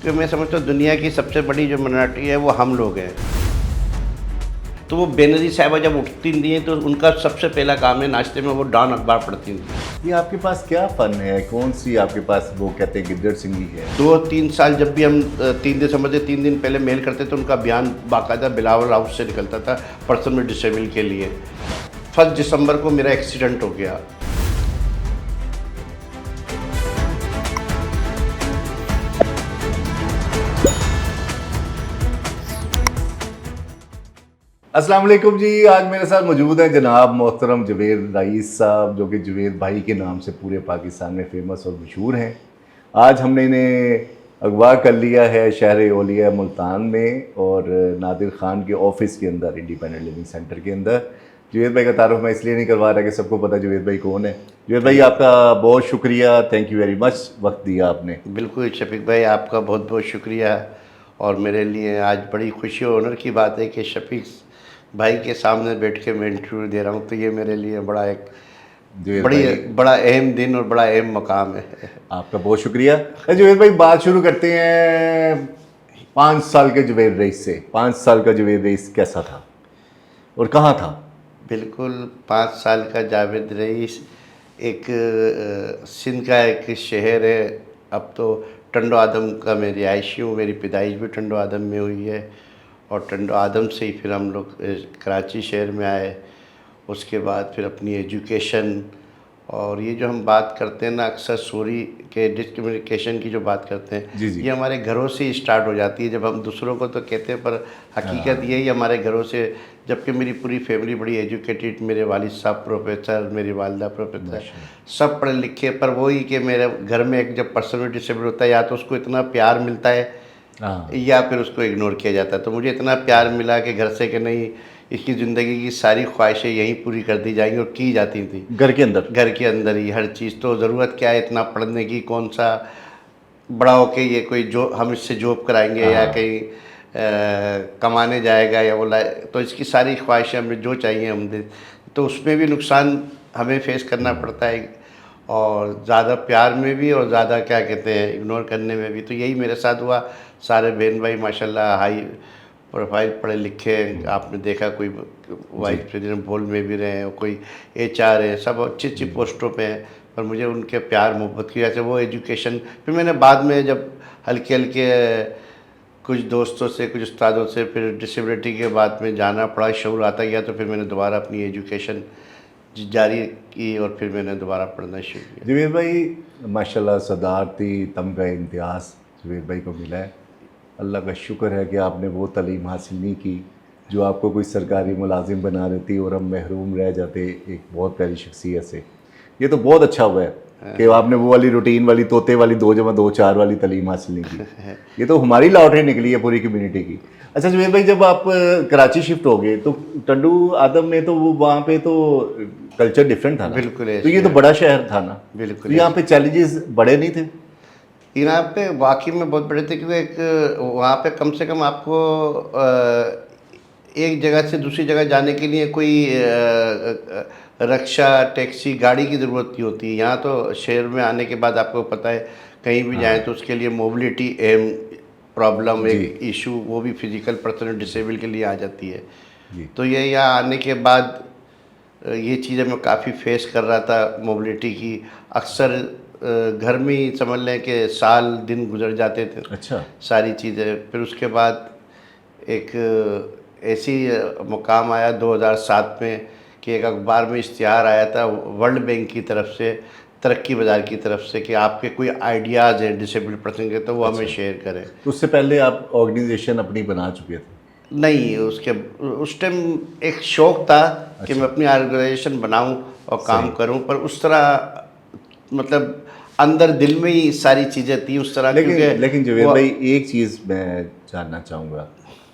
क्योंकि मैं समझता हूँ दुनिया की सबसे बड़ी जो माइनॉरिटी है वो हम लोग हैं। तो वो बेनज़ीर साहिबा जब उठती थी तो उनका सबसे पहला काम है नाश्ते में वो डॉन अखबार पढ़ती थी। ये आपके पास क्या फ़न है? कौन सी आपके पास वो कहते हैं गिद्दड़ सिंगी है? 2-3 साल जब भी हम 3 दिन पहले मेल करते तो उनका बयान बाकायदा बिलावल हाउस से निकलता था पर्सन में डिसेबल के लिए। 1 दिसंबर को मेरा एक्सीडेंट हो गया। अस्सलाम वालेकुम जी। आज मेरे साथ मौजूद हैं जनाब मोहतरम जवेद रईस साहब, जो कि जवेद भाई के नाम से पूरे पाकिस्तान में फ़ेमस और मशहूर हैं। आज हमने इन्हें अगवा कर लिया है शहर ओलिया मुल्तान में और नादिर ख़ान के ऑफ़िस के अंदर, इंडिपेंडेंट लिविंग सेंटर के अंदर। जवेद भाई का तारुफ मैं इसलिए नहीं करवा रहा कि सबको पता जवेद भाई कौन है। जवेद भाई आपका बहुत शुक्रिया, थैंक यू वेरी मच, वक्त दिया आपने। बिल्कुल शफीक भाई, आपका बहुत बहुत शुक्रिया। और मेरे लिए आज बड़ी खुशी और ऑनर की बात है कि शफीक भाई के सामने बैठ के मैं इंटरव्यू दे रहा हूँ, तो ये मेरे लिए बड़ा एक बड़ा अहम दिन और बड़ा अहम मकाम है। आपका बहुत शुक्रिया। जवेद भाई बात शुरू करते हैं 5 साल के जवेद रईस से। 5 साल का जवेद रईस कैसा था और कहाँ था? बिल्कुल 5 साल का जावेद रईस एक सिंध का एक शहर है। अब तो टंडो आदम का मैं रिहायशी हूँ, मेरी पैदाइश भी टंडो आदम में हुई है और टंडो आदम से ही फिर हम लोग कराची शहर में आए। उसके बाद फिर अपनी एजुकेशन, और ये जो हम बात करते हैं ना अक्सर सूरी के डिस्क्रिमिनेशन की जो बात करते हैं, जी जी। ये हमारे घरों से ही स्टार्ट हो जाती है। जब हम दूसरों को तो कहते हैं पर हकीकत यही हमारे घरों से। जबकि मेरी पूरी फैमिली बड़ी एजुकेटेड, मेरे वालिद साहब प्रोफेसर, मेरी वालदा प्रोफेसर, सब पढ़े लिखे, पर वही कि मेरे घर में एक जब पर्सन विद डिसेबल होता है या तो उसको इतना प्यार मिलता है या फिर उसको इग्नोर किया जाता है। तो मुझे इतना प्यार मिला कि घर से कि नहीं, इसकी ज़िंदगी की सारी ख्वाहिशें यहीं पूरी कर दी जाएंगी और की जाती थी घर के अंदर ही हर चीज़। तो ज़रूरत क्या है इतना पढ़ने की, कौन सा बड़ा होके ये कोई जो हम इससे जॉब कराएंगे या कहीं कमाने जाएगा या वो तो इसकी सारी ख्वाहिशें हमें जो चाहिए हम दे। तो उसमें भी नुकसान हमें फेस करना पड़ता है और ज़्यादा प्यार में भी और ज़्यादा क्या कहते हैं इग्नोर करने में भी। तो यही मेरे साथ हुआ। सारे बहन भाई माशाल्लाह हाई प्रोफाइल पढ़े लिखे, आपने देखा कोई वाइस प्रेसिडेंट बोल में भी रहे हैं, कोई HR है, सब अच्छी अच्छी पोस्टों पे हैं। पर मुझे उनके प्यार मोहब्बत की वजह से वो एजुकेशन, फिर मैंने बाद में जब हल्के हल्के कुछ दोस्तों से, कुछ उस्तादों से, फिर डिसेबिलिटी के बाद में जाना पड़ा, शऊर आता गया, तो फिर मैंने दोबारा अपनी एजुकेशन जारी की और फिर मैंने दोबारा पढ़ना शुरू किया। जवेद भाई माशाल्लाह सदारती तमगा इम्तियाज़ जवेद भाई को मिला है। अल्लाह का शुक्र है कि आपने वो तालीम हासिल नहीं की जो आपको कोई सरकारी मुलाजिम बना देती और हम महरूम रह जाते एक बहुत प्यारी शख्सियत से। ये तो बहुत अच्छा हुआ है कि आपने वो वाली रूटीन वाली तोते वाली 2+2=4 वाली तालीम हासिल नहीं की। ये तो हमारी लॉटरी निकली है पूरी कम्युनिटी की। अच्छा जवेद भाई, जब आप कराची शिफ्ट हो गए तो टंडू आदम में तो वो वहाँ पे तो कल्चर डिफरेंट था ना? बिल्कुल। तो ये तो बड़ा शहर था ना? बिल्कुल। तो यहाँ पे चैलेंजेस बड़े नहीं थे? यहाँ पे वाकई में बहुत बड़े थे, क्योंकि एक वहाँ पे कम से कम आपको एक जगह से दूसरी जगह जाने के लिए कोई रिक्शा, टैक्सी, गाड़ी की ज़रूरत नहीं होती है। यहाँ तो शहर में आने के बाद आपको पता है कहीं भी जाएं तो उसके लिए मोबिलिटी अहम प्रॉब्लम, एक इशू, वो भी फिज़िकल पर्सन डिसेबल के लिए आ जाती है। तो ये यहाँ आने के बाद ये चीज़ें मैं काफ़ी फेस कर रहा था मोबिलिटी की। अक्सर घर में ही समझ लें कि साल दिन गुजर जाते थे। अच्छा। सारी चीज़ें। फिर उसके बाद एक ऐसी मुकाम आया 2007 में कि एक अखबार में इश्तिहार आया था वर्ल्ड बैंक की तरफ से, तरक्की बाज़ार की तरफ से, कि आपके कोई आइडियाज़ हैं डिसेबल्ड पर्सन के तो वो हमें शेयर करें। तो उससे पहले आप ऑर्गेनाइजेशन अपनी बना चुके थे? नहीं, उस टाइम एक शौक़ था कि मैं अपनी ऑर्गेनाइजेशन बनाऊं और काम करूं, पर उस तरह मतलब अंदर दिल में ही सारी चीज़ें थी उस तरह। लेकिन जवेद भाई एक चीज़ मैं जानना चाहूँगा,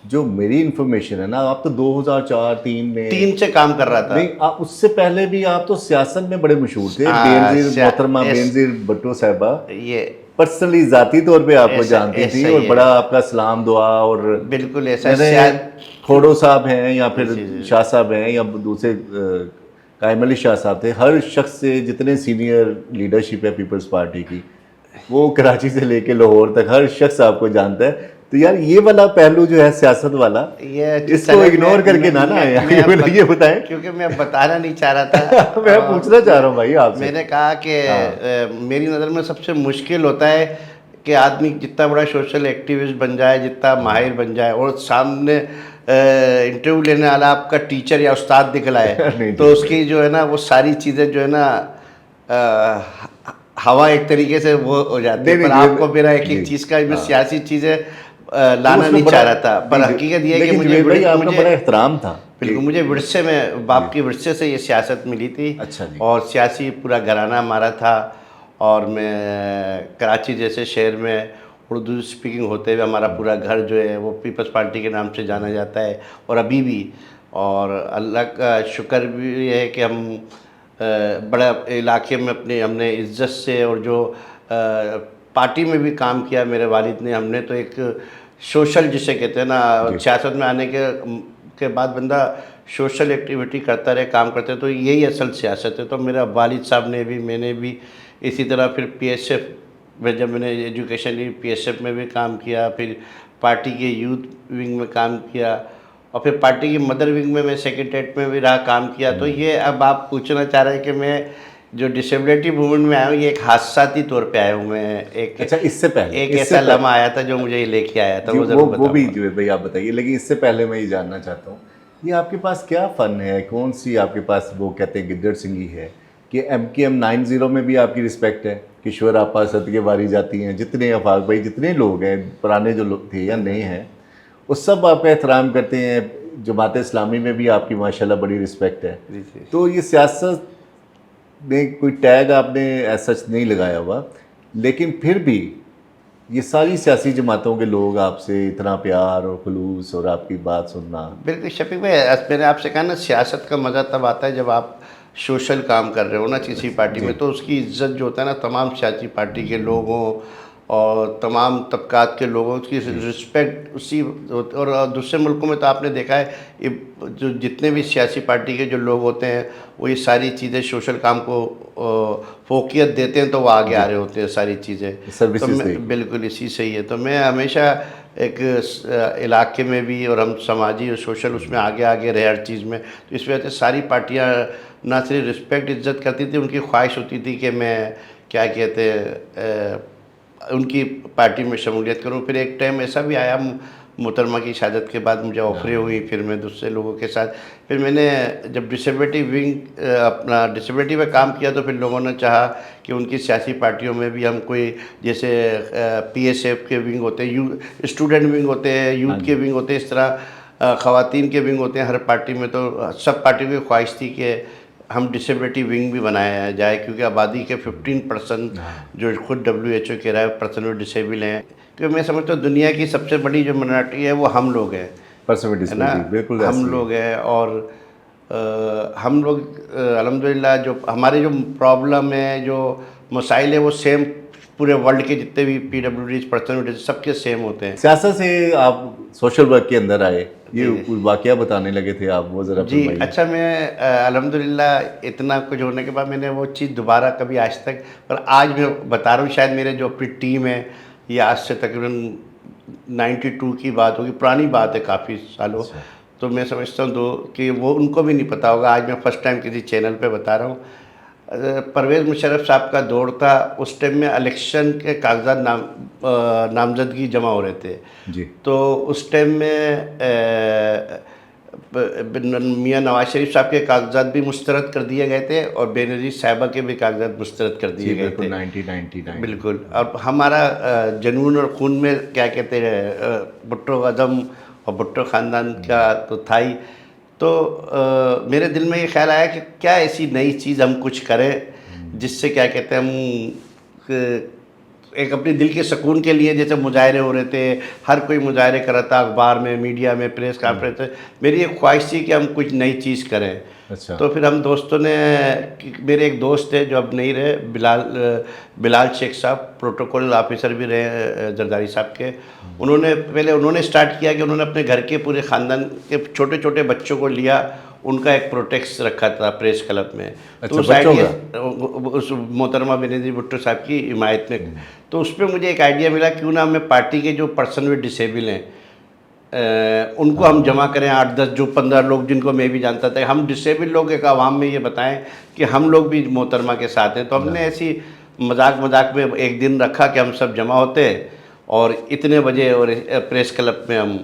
जो मेरी इन्फॉर्मेशन है ना, आप तो 2004-3 में 3 से काम कर रहा था। नहीं, आप उससे पहले भी आप तो सियासत में बड़े मशहूर थे। मोहतरमा बेनज़ीर भुट्टो साहिबा ये पर्सनली ज़ाती तौर पे आपको जानती थी और बड़ा आपका सलाम दुआ और बिल्कुल ऐसा। खोड़ो साहब हैं या फिर शाह साहब हैं या दूसरे कायम अली शाह साहब थे, हर शख्स से जितने सीनियर लीडरशिप है पीपल्स पार्टी की, वो कराची से लेके लाहौर तक हर शख्स आपको जानता है। तो यार ये वाला पहलू जो है सियासत वाला, ये इसको इग्नोर करके ना ये बताएं। क्योंकि मैं बताना नहीं चाह रहा था। मैं पूछना चाह रहा हूँ भाई आपसे। मैंने कहा कि मेरी नज़र में सबसे मुश्किल होता है कि आदमी जितना बड़ा सोशल एक्टिविस्ट बन जाए, जितना माहिर बन जाए, और सामने इंटरव्यू लेने वाला आपका टीचर या उस्ताद दिखलाए नहीं, तो उसकी जो है ना वो सारी चीज़ें जो है ना हवा एक तरीके से वो हो जाती है। पर आपको मेरा एक एक चीज़ का, मैं सियासी चीज़ें लाना नहीं चाह रहा था, पर हकीकत ये है कि मुझे आपका बड़ा एहतराम था। बिल्कुल, मुझे विरसे में, बाप की विरसे से ये सियासत मिली थी। अच्छा जी। और सियासी पूरा घराना हमारा था, और मैं कराची जैसे शहर में उर्दू स्पीकिंग होते हुए हमारा पूरा घर जो है वो पीपल्स पार्टी के नाम से जाना जाता है, और अभी भी। और अल्लाह का शुक्र भी है कि हम बड़ा इलाके में अपने हमने इज्जत से, और जो पार्टी में भी काम किया मेरे वालिद ने, हमने तो एक सोशल जिसे कहते हैं ना, सियासत में आने के बाद बंदा सोशल एक्टिविटी करता रहे, काम करते रहे, तो यही असल सियासत है। तो मेरा वालिद साहब ने भी, मैंने भी इसी तरह फिर पीएसएफ में जब मैंने एजुकेशन ली, पीएसएफ में भी काम किया, फिर पार्टी के यूथ विंग में काम किया, और फिर पार्टी की मदर विंग में मैं सेक्रेटरीट में भी रहा, काम किया। तो ये अब आप पूछना चाह रहे हैं कि मैं जो डिसेबिलिटी मूवमेंट में आया हूँ, ये एक हादसाती तौर पे आया हूँ मैं। एक अच्छा, इससे पहले एक ऐसा लम्हा आया था जो मुझे लेके आया था, वो भी जो है भाई आप बताइए। लेकिन इससे पहले मैं ये जानना चाहता हूँ, ये आपके पास क्या फ़न है, कौन सी आपके पास वो कहते हैं गिद्दड़ सिंगी है, कि MKM 90 में भी आपकी रिस्पेक्ट है, किशोर आपा, सदके बारी जाती हैं, जितने अफाक भाई जितने लोग हैं पुराने जो लोग थे या नए हैं, वो सब आपका एहतराम करते हैं। जमात इस्लामी में भी आपकी माशाल्लाह बड़ी रिस्पेक्ट है। तो ये सियासत में कोई टैग आपने ऐसा नहीं लगाया हुआ, लेकिन फिर भी ये सारी सियासी जमातों के लोग आपसे इतना प्यार और खुलूस और आपकी बात सुनना। बिल्कुल शफीक भाई, मैंने आपसे कहा ना, सियासत का मज़ा तब आता है जब आप सोशल काम कर रहे हो ना किसी पार्टी में, तो उसकी इज्जत जो होता है ना तमाम सियासी पार्टी के लोगों और तमाम तबकात के लोगों की रिस्पेक्ट उसी। और दूसरे मुल्कों में तो आपने देखा है, ये जो जितने भी सियासी पार्टी के जो लोग होते हैं वो ये सारी चीज़ें सोशल काम को फोकियत देते हैं, तो वो आगे आ रहे होते हैं सारी चीज़ें। तो बिल्कुल इसी से ही है। तो मैं हमेशा एक इलाके में भी, और हम समाजी और सोशल उसमें आगे आगे रहे हर चीज़ में। तो इस वजह से सारी पार्टियाँ ना सिर्फ रिस्पेक्ट इज्जत करती थी, उनकी ख्वाहिश होती थी कि मैं क्या कहते हैं उनकी पार्टी में शमूलियत करूं। फिर एक टाइम ऐसा भी आया, मोहतरमा की शहादत के बाद मुझे ऑफरें हुई, फिर मैं दूसरे लोगों के साथ, फिर मैंने जब डिसेबिलिटी विंग अपना डिसेबिलिटी में काम किया, तो फिर लोगों ने चाहा कि उनकी सियासी पार्टियों में भी हम कोई, जैसे पीएसएफ के विंग होते हैं, स्टूडेंट विंग होते हैं, यूथ के विंग होते हैं, इस तरह ख़वातीन के विंग होते हैं हर पार्टी में। तो सब पार्टियों की ख्वाहिश थी कि हम डिसेबिलिटी विंग भी बनाया जाए, क्योंकि आबादी के 15% जो खुद WHO कह रहा है पर्सन डिसेबल हैं। क्योंकि मैं समझता हूँ दुनिया की सबसे बड़ी जो माइनॉरिटी है वो हम लोग हैं, है ना, बिल्कुल हम लोग हैं। और हम लोग अल्हम्दुलिल्लाह जो हमारे जो प्रॉब्लम है, जो मसाइल है, वो सेम पूरे वर्ल्ड के जितने भी PWDs पर्सन सबके सेम होते हैं। सियासत से आप सोशल वर्क के अंदर आए, ये वाकया बताने लगे थे आप, वो ज़रा जी। अच्छा, मैं अल्हम्दुलिल्लाह इतना कुछ होने के बाद मैंने वो चीज़ दोबारा कभी आज तक, पर आज मैं बता रहा हूँ, शायद मेरे जो अपनी टीम है, ये आज से तकरीबन 92 की बात होगी, पुरानी बात है काफ़ी सालों। तो मैं समझता हूँ कि वो उनको भी नहीं पता होगा, आज मैं फ़र्स्ट टाइम किसी चैनल पे बता रहा हूँ। परवेज़ मुशर्रफ साहब का दौर था, उस टाइम में इलेक्शन के कागजात नामजदगी जमा हो रहे थे जी। तो उस टाइम में मियाँ नवाज शरीफ साहब के कागजात भी मुस्तरद कर दिए गए थे, और बेनज़ीर साहिबा के भी कागजात मुस्तरद कर दिए गए थे 1999। बिल्कुल। और हमारा जुनून और खून में क्या कहते हैं, भुट्टो आज़म और भुट्टो ख़ानदान का तो था ही। तो मेरे दिल में ये ख्याल आया कि क्या ऐसी नई चीज़ हम कुछ करें जिससे क्या कहते हैं हम एक अपने दिल के सुकून के लिए, जैसे मुजाहरे हो रहे थे, हर कोई मुजाहरे कर रहा था, अखबार में, मीडिया में, प्रेस कॉन्फ्रेंस में, मेरी एक ख्वाहिश थी कि हम कुछ नई चीज़ करें। अच्छा। तो फिर हम दोस्तों ने, मेरे एक दोस्त थे जो अब नहीं रहे, बिलाल शेख साहब, प्रोटोकॉल ऑफिसर भी रहे जरदारी साहब के, उन्होंने स्टार्ट किया कि उन्होंने अपने घर के पूरे ख़ानदान के छोटे छोटे बच्चों को लिया उनका एक प्रोटेक्स रखा था प्रेस क्लब में। अच्छा, तो उस बच्चों आइडिया उस मोहतरमा बेनज़ीर भुट्टो साहब की हिमायत में, तो उसमें मुझे एक आइडिया मिला क्यों ना हमें पार्टी के जो पर्सन विद डिसेबल हैं उनको हम जमा करें, 8-10 जो 15 लोग जिनको मैं भी जानता था, हम डिसेबल लोग एक आवाम में ये बताएं कि हम लोग भी मोहतरमा के साथ हैं। तो हमने ऐसी मजाक मजाक में एक दिन रखा कि हम सब जमा होते और इतने बजे और प्रेस क्लब में हम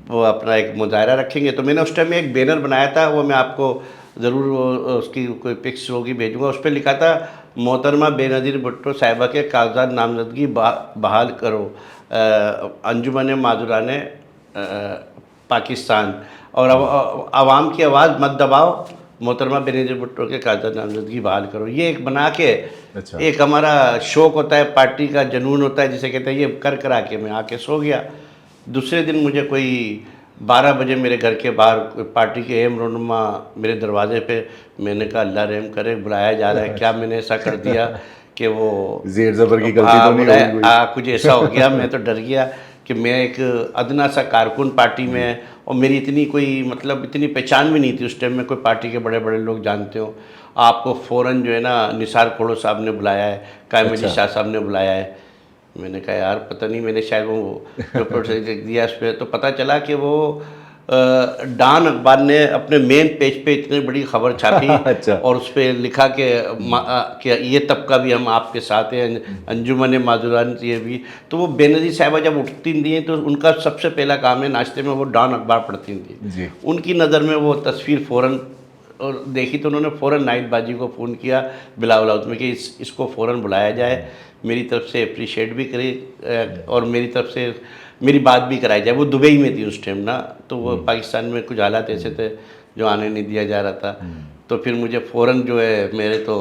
वो अपना एक मुजाहरा रखेंगे। तो मैंने उस टाइम में एक बैनर बनाया था, वो मैं आपको ज़रूर उसकी कोई पिक्स होगी भेजूँगा। उस पर लिखा था मोहतरमा बेनज़ीर भुट्टो साहिबा के कागजात नामजदगी बहाल करो, अंजुमन माजुरान पाकिस्तान, और आवाम की आवाज़ मत दबाओ, मोहतरमा बेनज़ीर भुट्टो के कागजात नामजदगी बहाल करो। ये एक बना के अच्छा। एक हमारा शौक़ होता है, पार्टी का जुनून होता है जिसे कहते हैं, ये कर करा के मैं आके सो गया। दूसरे दिन मुझे कोई 12 बजे मेरे घर के बाहर पार्टी के अहम रहनुमा मेरे दरवाजे पे, मैंने कहा अल्लाह रहम करे, बुलाया जा रहा है, क्या मैंने ऐसा कर दिया कि वो ज़ेर ज़बर की गलती तो नहीं होगी कोई? कुछ ऐसा हो गया। मैं तो डर गया कि मैं एक अदना सा कारकुन पार्टी में है, और मेरी इतनी कोई मतलब इतनी पहचान भी नहीं थी उस टाइम में, कोई पार्टी के बड़े बड़े लोग जानते हो। आपको फ़ौरन जो है ना निसार खोड़ो साहब ने बुलाया है, कायम अली शाह साहब ने बुलाया है। मैंने कहा यार पता नहीं, मैंने शायद वो जो प्रोसेस दिया उस पर, तो पता चला कि वो डॉन अखबार ने अपने मेन पेज पे इतनी बड़ी खबर छापी अच्छा। और उस पर लिखा कि ये तबका भी हम आपके साथ हैं, अंजुमन माजुरान ये भी। तो वो बेनज़ीर साहिबा जब उठती थी तो उनका सबसे पहला काम है नाश्ते में वो डॉन अखबार पढ़ती थी जी। उनकी नज़र में वो तस्वीर फ़ौरन और देखी, तो उन्होंने फ़ौरन नाइट बाजी को फ़ोन किया बिलावल हाउस में कि इसको फ़ौरन बुलाया जाए, मेरी तरफ से अप्रिशिएट भी करे और मेरी तरफ से मेरी बात भी कराई जाए। वो दुबई में थी उस टाइम ना, तो वो पाकिस्तान में कुछ हालात ऐसे थे जो आने नहीं दिया जा रहा था। तो फिर मुझे फ़ौरन जो है, मेरे तो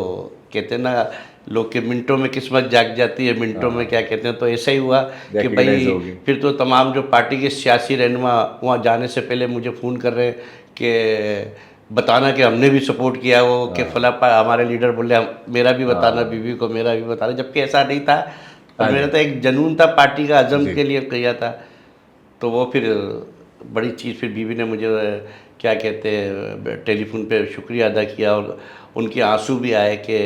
कहते हैं ना लोग के मिनटों में किस्मत जाग जाती है, मिनटों में क्या कहते हैं, तो ऐसा ही हुआ कि Recognize भाई हो गई। फिर तो तमाम जो पार्टी के सियासी रहनुमा वहाँ जाने से पहले मुझे फ़ोन कर रहे हैं कि बताना कि हमने भी सपोर्ट किया, वो कि फला हमारे लीडर बोले मेरा भी बताना बीवी को, मेरा भी बताना, जबकि ऐसा नहीं था। और मेरा तो एक जुनून था पार्टी का, अज़म जी। के लिए किया था। तो वो फिर बड़ी चीज़, फिर बीवी ने मुझे क्या कहते हैं टेलीफोन पे शुक्रिया अदा किया और उनके आंसू भी आए कि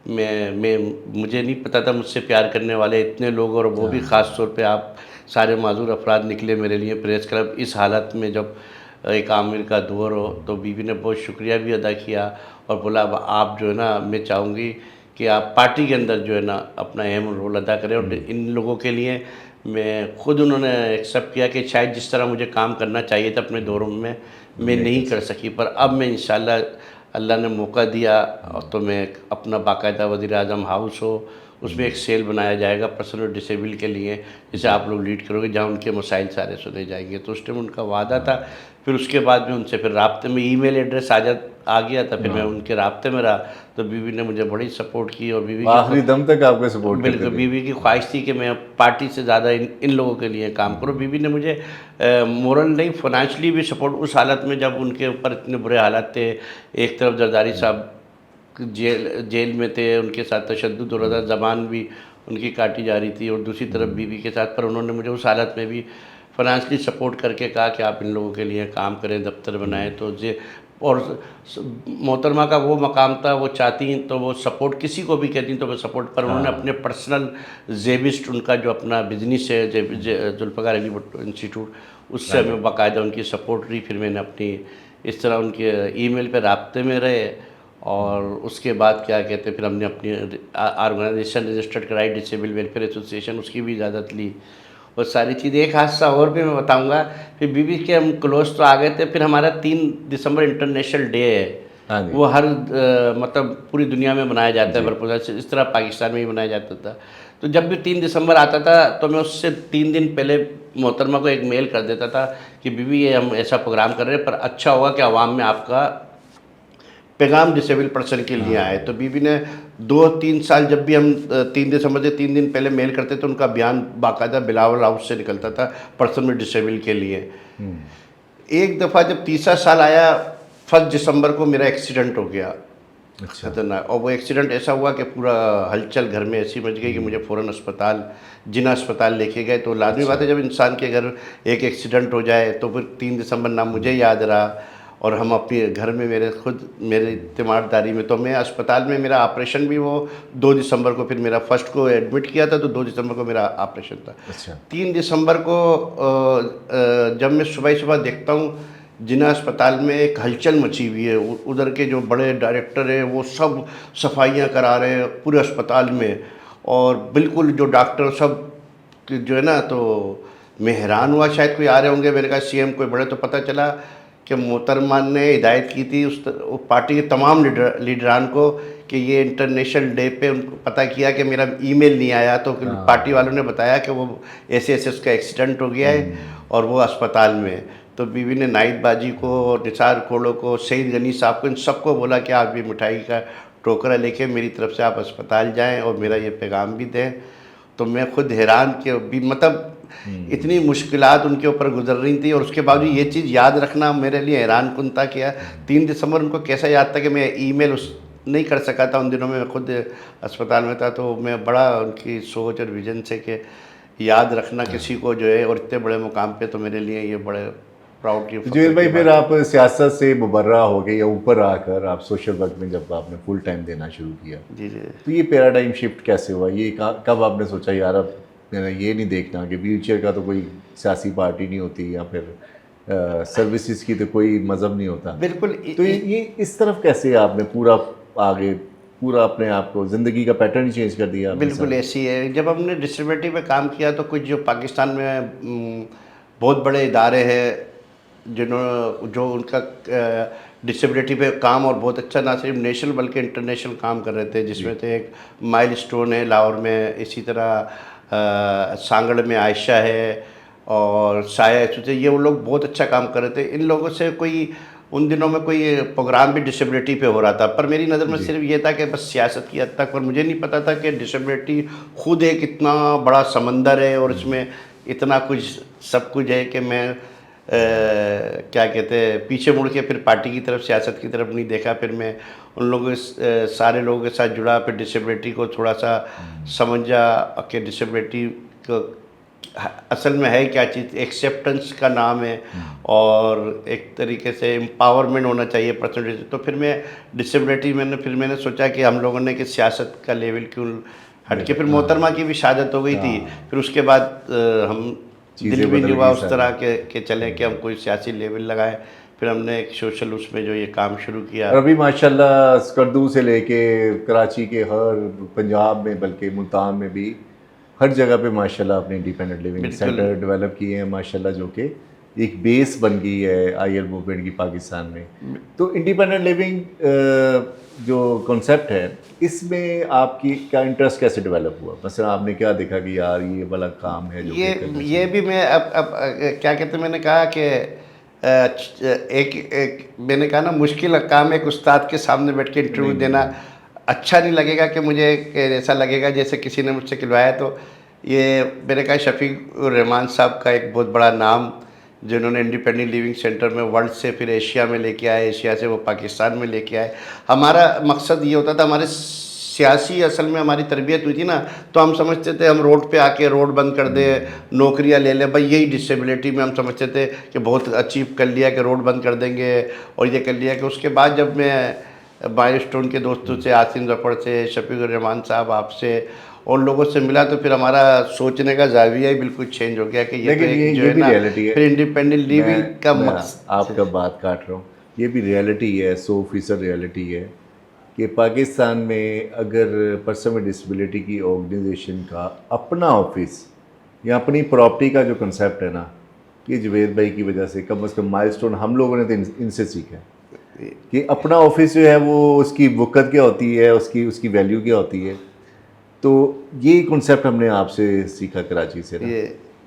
मैं मुझे नहीं पता था मुझसे प्यार करने वाले इतने लोग, और वो भी ख़ास तौर पे आप सारे माजूर अफराद निकले मेरे लिए प्रेस क्लब इस हालत में जब एक आमिर का दौर हो। तो बीवी ने बहुत शुक्रिया भी अदा किया और बोला अब आप जो है ना, मैं चाहूँगी कि आप पार्टी के अंदर जो है ना अपना अहम रोल अदा करें। और इन लोगों के लिए मैं खुद, उन्होंने एक्सेप्ट किया कि शायद जिस तरह मुझे काम करना चाहिए था अपने दौरों में मैं नहीं कर सकी, पर अब मैं इंशाल्लाह अल्लाह ने मौका दिया तो मैं अपना बाकायदा वज़ीर आज़म हाउस हो उसमें एक सेल बनाया जाएगा पर्सन डिसेबल के लिए, जिसे आप लोग लीड करोगे, जहाँ उनके मसाइल सारे सुने जाएंगे। तो उस टाइम उनका वादा था। फिर उसके बाद में उनसे फिर राब्ते में ईमेल एड्रेस आ गया था, फिर मैं उनके राब्ते में रहा। तो बीवी ने मुझे बड़ी सपोर्ट की और बीवी आखिरी दम तक आपको सपोर्ट करते बिल्कुल थे। बीवी की ख्वाहिश थी कि मैं पार्टी से ज़्यादा इन लोगों के लिए काम करूं। बीवी ने मुझे मोरल नहीं फाइनेंशली भी सपोर्ट, उस हालत में जब उनके ऊपर इतने बुरे हालात थे, एक तरफ जरदारी साहब जेल में थे, उनके साथ तशद्दुद हो रहा था, ज़बान भी उनकी काटी जा रही थी, और दूसरी तरफ बीवी के साथ, पर उन्होंने मुझे उस हालत में भी फाइनेंशली सपोर्ट करके कहा कि आप इन लोगों के लिए काम करें, दफ्तर बनाएं। तो जे और मोहतरमा का वो मकाम था, वो चाहती तो वो सपोर्ट किसी को भी कहती तो वो सपोर्ट, पर उन्होंने अपने पर्सनल जेबिस्ट उनका जो अपना बिजनेस है जुल्फ़िकार अली भुट्टो इंस्टीट्यूट, उससे हमें बाकायदा उनकी सपोर्ट रही। फिर मैंने अपनी इस तरह उनके ईमेल पे राब्ते में रहे, और उसके बाद क्या कहते हैं फिर हमने अपनी ऑर्गेनाइजेशन रजिस्टर्ड कराई, डिसेबल वेलफेयर एसोसिएशन, उसकी भी इजाज़त ली और सारी चीज़। एक हादसा और भी मैं बताऊंगा। फिर बीबी के हम क्लोज तो आ गए थे, फिर हमारा 3 दिसंबर इंटरनेशनल डे है, हाँ जी। वो हर मतलब पूरी दुनिया में मनाया जाता है भरपूर से, इस तरह पाकिस्तान में भी मनाया जाता था। तो जब भी 3 दिसंबर आता था तो मैं उससे 3 दिन पहले मोहतरमा को एक मेल कर देता था कि बीबी ये हम ऐसा प्रोग्राम कर रहे हैं, पर अच्छा होगा कि आवाम में आपका पैगाम डिसेबल पर्सन के लिए आए। तो बीबी ने 2-3 साल जब भी हम 3 दिसंबर से 3 दिन पहले मेल करते तो उनका बयान बाकायदा बिलावल हाउस से निकलता था पर्सन में डिसेबल के लिए। एक दफ़ा जब तीसरा साल आया, 1 दिसंबर को मेरा एक्सीडेंट हो गया खतरनाक, और वो एक्सीडेंट ऐसा हुआ कि पूरा हलचल घर में ऐसी मच गई कि मुझे फ़ौरन अस्पताल, जिना अस्पताल लेके गए। तो लाजमी बात है जब इंसान के घर एक एक्सीडेंट हो जाए तो फिर 3 दिसंबर ना मुझे याद रहा और हम अपने घर में मेरे तीमारदारी में, तो मैं अस्पताल में मेरा ऑपरेशन भी वो 2 दिसंबर को, फिर मेरा फर्स्ट को एडमिट किया था तो 2 दिसंबर को मेरा ऑपरेशन था। अच्छा। 3 दिसंबर को जब मैं सुबह सुबह देखता हूँ जिना अस्पताल में एक हलचल मची हुई है, उधर के जो बड़े डायरेक्टर हैं वो सब सफाइयाँ करा रहे हैं पूरे अस्पताल में, और बिल्कुल जो डॉक्टर सब जो है ना, तो मैं हैरान हुआ, शायद कोई आ रहे होंगे, मैंने कहा सीएम कोई बड़े, तो पता चला कि मोहतरमा ने हिदायत की थी उस पार्टी के तमाम लीडरान को कि ये इंटरनेशनल डे पे उनको पता किया कि मेरा ईमेल नहीं आया, तो पार्टी वालों ने बताया कि वो ऐसे उसका एक्सीडेंट हो गया है और वो अस्पताल में है। तो बीवी ने नाहिद बाजी को, निसार कोड़ो को, सईद गनी साहब को, इन सबको बोला कि आप ये मिठाई का टोकरा लेके मेरी तरफ से आप अस्पताल जाएं और मेरा ये पैगाम भी दें। तो मैं खुद हैरान कि भी मतलब इतनी मुश्किलात उनके ऊपर गुजर रही थी, और उसके बावजूद ये चीज़ याद रखना मेरे लिए हैरान कुन था कि 3 दिसंबर उनको कैसा याद था कि मैं ईमेल उस नहीं कर सका था उन दिनों में, मैं खुद अस्पताल में था। तो मैं बड़ा उनकी सोच और विजन से कि याद रखना किसी को जो है और इतने बड़े मुकाम पे, तो मेरे लिए ये बड़े प्राउड की। जुएल भाई, फिर आप सियासत से मुबर्रा हो गए या ऊपर आकर आप सोशल वर्क में जब आपने फुल टाइम देना शुरू किया, जी जी, तो ये पैराडाइम शिफ्ट कैसे हुआ? ये कब आपने सोचा यार अब मैंने ये नहीं देखना कि व्हील चेयर का तो कोई सियासी पार्टी नहीं होती, या फिर सर्विसेज की तो कोई मज़हब नहीं होता? बिल्कुल। तो ये इस तरफ कैसे आपने पूरा आगे पूरा अपने आप को ज़िंदगी का पैटर्न चेंज कर दिया? बिल्कुल ऐसी है। जब हमने डिसेबिलिटी पे काम किया तो कुछ जो पाकिस्तान में बहुत बड़े इदारे हैं जो उनका डिसेबिलिटी पे काम और बहुत अच्छा ना सिर्फ नेशनल बल्कि इंटरनेशनल काम कर रहे थे, जिसमें थे एक माइलस्टोन है लाहौर में, इसी तरह सांगड़ में आयशा है और साया, ये वो लोग बहुत अच्छा काम कर रहे थे। इन लोगों से कोई उन दिनों में कोई प्रोग्राम भी डिसेबिलिटी पे हो रहा था, पर मेरी नज़र में सिर्फ ये था कि बस सियासत की हद तक, पर मुझे नहीं पता था कि डिसेबिलिटी खुद एक इतना बड़ा समंदर है और इसमें इतना कुछ सब कुछ है कि मैं क्या कहते हैं पीछे मुड़ के फिर पार्टी की तरफ, सियासत की तरफ नहीं देखा। फिर मैं उन लोगों सारे लोगों के साथ जुड़ा, फिर डिसेबिलिटी को थोड़ा सा समझा कि डिसेबिलिटी को असल में है क्या चीज़, एक्सेप्टेंस का नाम है और एक तरीके से एम्पावरमेंट होना चाहिए पर्सनल। तो फिर मैं डिसेबिलिटी मैंने सोचा कि हम लोगों ने कि सियासत का लेवल क्यों हट के, फिर मोहतरमा की भी शहादत हो गई थी, फिर उसके बाद हम दिल भी नहीं हुआ उस तरह के चले कि हम कोई सियासी लेवल लगाए। फिर हमने एक सोशल उसमें जो ये काम शुरू किया। और अभी माशाल्लाह स्कर्दू से लेके कराची के हर पंजाब में, बल्कि मुल्तान में भी हर जगह पे माशाल्लाह अपने इंडिपेंडेंट लिविंग सेंटर डेवलप किए हैं माशाल्लाह, जो कि एक बेस बन गई है आईएल मूवमेंट की पाकिस्तान में। तो इंडिपेंडेंट लिविंग जो कॉन्सेप्ट है, इसमें आपकी क्या इंटरेस्ट कैसे डेवलप हुआ? मतलब आपने क्या देखा कि यार ये वाला काम है जो ये भी मैं अब क्या कहते हैं, मैंने कहा कि एक मैंने कहा ना, मुश्किल काम एक उस्ताद के सामने बैठ के इंटरव्यू देना अच्छा नहीं लगेगा कि मुझे ऐसा लगेगा जैसे किसी ने मुझसे खिलवाया। तो ये मैंने कहा शफीक रहमान साहब का एक बहुत बड़ा नाम, जिन्होंने इंडिपेंडेंट लिविंग सेंटर में वर्ल्ड से फिर एशिया में लेके आए, एशिया से वो पाकिस्तान में लेके आए। हमारा मकसद ये होता था, हमारे सियासी असल में हमारी तरबियत हुई थी ना, तो हम समझते थे हम रोड पे आके रोड बंद कर दे, नौकरियां ले लें, भाई यही डिसेबिलिटी में हम समझते थे कि बहुत अचीव कर लिया कि रोड बंद कर देंगे और ये कर लिया। कि उसके बाद जब मैं माइलस्टोन के दोस्तों से, आसिम जफर से, शफीक रहमान साहब, आपसे और लोगों से मिला, तो फिर हमारा सोचने का जाविया ही बिल्कुल चेंज हो गया कि ये तो एक जो है ना फिर इंडिपेंडेंट लिविंग का मकसद। आपका बात काट रहा हूँ, ये भी रियलिटी है, 100% रियलिटी है कि पाकिस्तान में अगर पर्सन विद डिसेबिलिटी की ऑर्गेनाइजेशन का अपना ऑफिस या अपनी प्रॉपर्टी का जो कंसेप्ट है ना, ये जवेद भाई की वजह से कम से कम माइलस्टोन हम लोगों ने तो इनसे सीखा है कि अपना ऑफिस जो है वो उसकी वक़्त क्या होती है, उसकी वैल्यू क्या होती है। तो ये कॉन्सेप्ट हमने आपसे सीखा कराची से ना,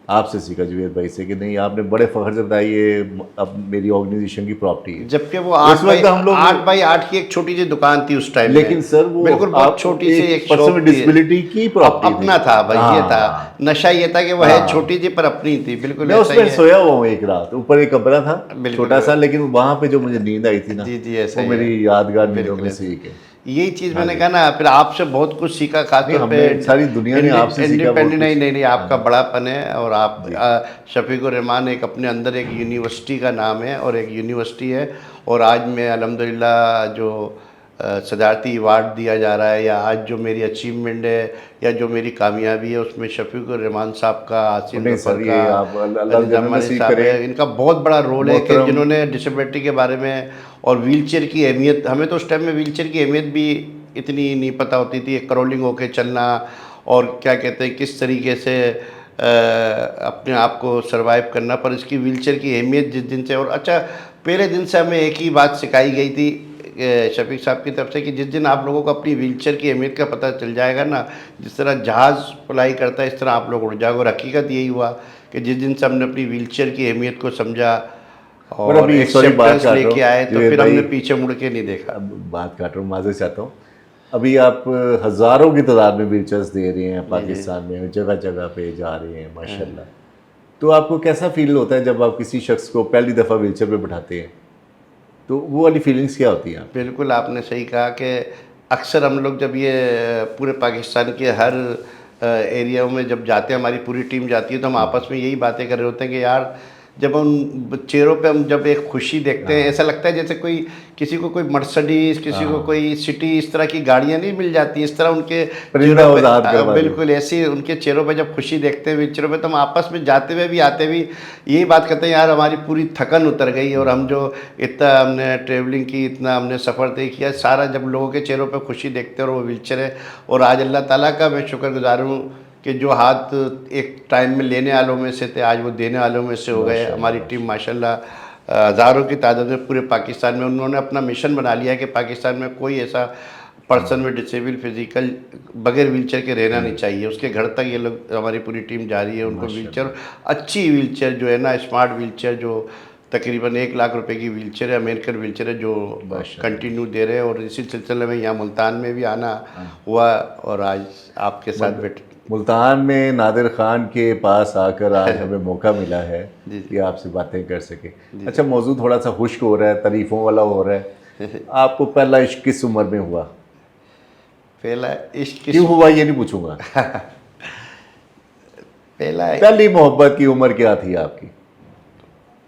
आपसे सीखा जुवेद भाई से कि नहीं, आपने बड़े फख्र से बताया ये अब मेरी ऑर्गेनाइजेशन की प्रॉपर्टी है। जबकि वो 8 बाई 8 की एक छोटी सी दुकान थी उस टाइम, लेकिन सर वो बिल्कुल बहुत छोटी सी एक पर्सन विद डिसेबिलिटी की प्रॉपर्टी अपना था भाई। ये था नशा, ये था कि वो है छोटी सी पर अपनी थी, बिल्कुल। मैं उसमें सोया हुआ हूँ एक रात, ऊपर एक कमरा था छोटा सा, लेकिन वहाँ पे जो मुझे नींद आई थी ना, जी ऐसा वो मेरी यादगार नींदों में से एक है। यही चीज़ मैंने कहा ना, फिर आपसे बहुत कुछ सीखा, खासतौर पे सारी दुनिया ने आपसे सीखा बहुत इंडिपेंडेंट। कुछ। नहीं, आपका बड़ापन है, और आप जी। शफीकुर रहमान एक अपने अंदर एक यूनिवर्सिटी का नाम है, और एक यूनिवर्सिटी है। और आज मैं अल्हम्दुलिल्लाह जो सदारती अवार्ड दिया जा रहा है, या आज जो मेरी अचीवमेंट है या जो मेरी कामयाबी है, उसमें शफीकुर रहमान साहब का, आसिम नहीं ज़फ़र सर, का, ये आप अल्लाह निज़ाम जन्नत अली नसीब साहब करे। है, इनका बहुत बड़ा रोल है कि मोहतरम जिन्होंने डिसेबिलिटी के बारे में और व्हीलचेयर की अहमियत, हमें तो उस टाइम में व्हीलचेयर की अहमियत भी इतनी नहीं पता होती थी, क्रॉलिंग होके चलना, और क्या कहते हैं किस तरीके से अपने आप को सरवाइव करना, पर इसकी व्हीलचेयर की अहमियत जिस दिन से, और अच्छा पहले दिन से हमें एक ही बात सिखाई गई थी शफीक साहब की तरफ से, कि जिस दिन आप लोगों को अपनी व्हीलचेयर की अहमियत का पता चल जाएगा ना, जिस तरह जहाज़ फ्लाई करता है इस तरह आप लोग उड़ जाओगे। और हकीकत यही हुआ कि जिस दिन से हमने अपनी व्हीलचेयर की अहमियत को समझा और और अभी सॉरी बात एक्सेप्टेंस काट रहा लेके हूँ आए, तो जुबैर फिर भाई, हमने पीछे मुड़ के नहीं देखा। अब बात काट रहा हूँ, माज़रत चाहता हूँ। अभी आप हज़ारों की तादाद में व्हीलचेयर्स दे रहे हैं पाकिस्तान में, जगह जगह पे जा रहे हैं माशाल्लाह। तो आपको कैसा फील होता है जब आप किसी शख्स को पहली दफ़ा व्हीलचेयर पे बैठाते हैं, तो वो वाली फीलिंग्स क्या होती हैं? बिल्कुल आपने सही कहा कि अक्सर हम लोग जब ये पूरे पाकिस्तान के हर एरिया में जब जाते हैं, हमारी पूरी टीम जाती है, तो हम आपस में यही बातें कर रहे होते हैं कि यार जब उन चेहरों पे हम जब एक खुशी देखते हैं, ऐसा लगता है जैसे कोई किसी को कोई मर्सिडीज, किसी को कोई सिटी, इस तरह की गाड़ियाँ नहीं मिल जाती, इस तरह उनके परिंदा चेहरों वजाहत पे करवा दो। बिल्कुल ऐसी उनके चेहरों पे जब खुशी देखते हैं चेहरों पे, तो हम आपस में जाते हुए भी आते भी यही बात करते हैं, यार हमारी पूरी थकन उतर गई, और हम जो इतना हमने ट्रेवलिंग की, इतना हमने सफ़र तय किया, सारा जब लोगों के चेहरों पे खुशी देखते हैं और वो व्हीलचेयर है। और आज अल्लाह ताला का मैं शुक्रगुजार हूँ कि जो हाथ एक टाइम में लेने वालों में से थे, आज वो देने वालों में से हो गए। हमारी टीम माशाल्लाह हज़ारों की तादाद में पूरे पाकिस्तान में, उन्होंने अपना मिशन बना लिया है कि पाकिस्तान में कोई ऐसा पर्सन में डिसेबल फिजिकल बगैर व्हीलचेयर के रहना नहीं चाहिए। उसके घर तक ये लोग, हमारी पूरी टीम जा रही है, उनको व्हीलचेयर, अच्छी व्हीलचेयर जो है ना, स्मार्ट व्हीलचेयर, जो तकरीबन 1 लाख रुपए की व्हीलचेयर है, अमेरिकन व्हीलचेयर है, जो कंटिन्यू दे रहे हैं। और इसी सिलसिले में यहाँ मुल्तान में भी आना हुआ, और आज आपके साथ बैठ मुल्तान में नादिर खान के पास आकर आज हमें मौका मिला है कि आपसे बातें कर सके। अच्छा, मौजू थोड़ा सा खुश्क हो रहा है, तारीफ़ों वाला हो रहा है। आपको पहला इश्क किस उम्र में हुआ? पहला इश्क क्यों हुआ ये नहीं पूछूंगा। पहली मोहब्बत की उम्र क्या थी आपकी?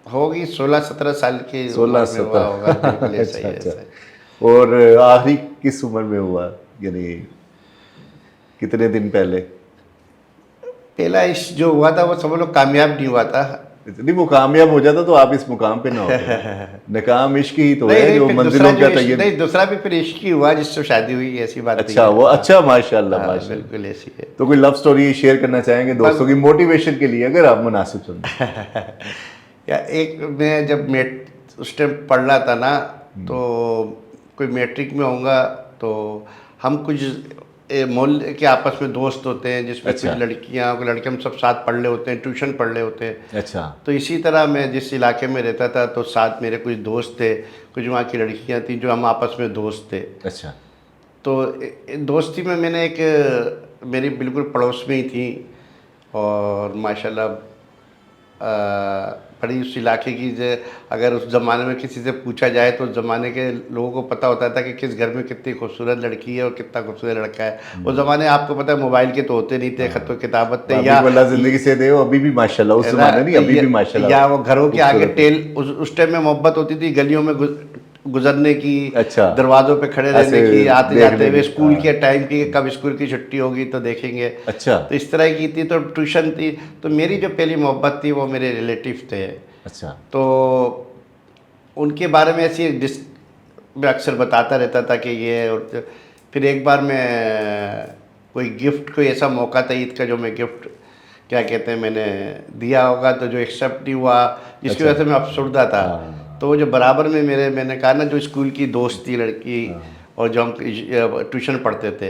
होगी 16-17 साल की 16-17 होगा, बिल्कुल ऐसा ही है, अच्छा। ऐसा ही। और आखिरी किस उम्र में हुआ, यानी कितने दिन पहले? पहला इश्क जो हुआ था वो सब लोग कामयाब नहीं हुआ था। नहीं, वो कामयाब हो जाता तो आप इस मुकाम पे ना होते। नाकाम इश्क ही तो है जो फिर मंजिलों का तय्यन। नहीं, दूसरा भी फिर इश्क ही हुआ जिससे शादी हुई, ऐसी बात अच्छा, नहीं है। वो अच्छा, माशाल्लाह माशाल्लाह। बिल्कुल ऐसी है। तो कोई लव स्टोरी शेयर करना चाहेंगे दोस्तों की मोटिवेशन के लिए, अगर आप मुनासिब समझें? या एक, मैं जब उस टाइम पढ़ रहा था ना, तो कोई मैट्रिक में होऊंगा, तो हम कुछ मोहल्ले के आपस में दोस्त होते हैं, जिसमें अच्छा। कुछ लड़कियां और लड़के, हम सब साथ पढ़ रहे होते हैं, ट्यूशन पढ़ रहे होते हैं। अच्छा। तो इसी तरह मैं जिस इलाके में रहता था, तो साथ मेरे कुछ दोस्त थे, कुछ वहाँ की लड़कियाँ थीं, जो हम आपस में दोस्त थे। अच्छा। तो दोस्ती में मैंने एक, मेरी बिल्कुल पड़ोस में ही थी, और माशाल्लाह बड़ी उस इलाके की, अगर उस ज़माने में किसी से पूछा जाए तो उस ज़माने के लोगों को पता होता था कि किस घर में कितनी खूबसूरत लड़की है और कितना खूबसूरत लड़का है। उस ज़माने आपको पता है मोबाइल के तो होते नहीं थे, खत किताबत थे, या अल्लाह ज़िंदगी से दे, अभी भी माशाल्लाह, उस ज़माने नहीं, अभी भी माशाल्लाह, या वो घरों के आगे टेल, उस टाइम में मोहब्बत होती थी, गलियों में गुजरने की, अच्छा, दरवाज़ों पे खड़े रहने की, आते जाते हुए स्कूल हाँ। के टाइम की, कब स्कूल की छुट्टी होगी तो देखेंगे। अच्छा। तो इस तरह की थी। तो ट्यूशन थी, तो मेरी जो पहली मोहब्बत थी वो मेरे रिलेटिव थे। अच्छा। तो उनके बारे में ऐसी मैं अक्सर बताता रहता था कि ये, और फिर एक बार मैं कोई गिफ्ट, कोई ऐसा मौका था ईद का, जो मैं गिफ्ट क्या कहते हैं मैंने दिया होगा, तो जो एक्सेप्ट नहीं हुआ, जिसकी वजह से मैं अफसुर्दा था। तो वो जो बराबर में मैंने कहा ना, जो स्कूल की दोस्त थी लड़की, और जो हम ट्यूशन पढ़ते थे,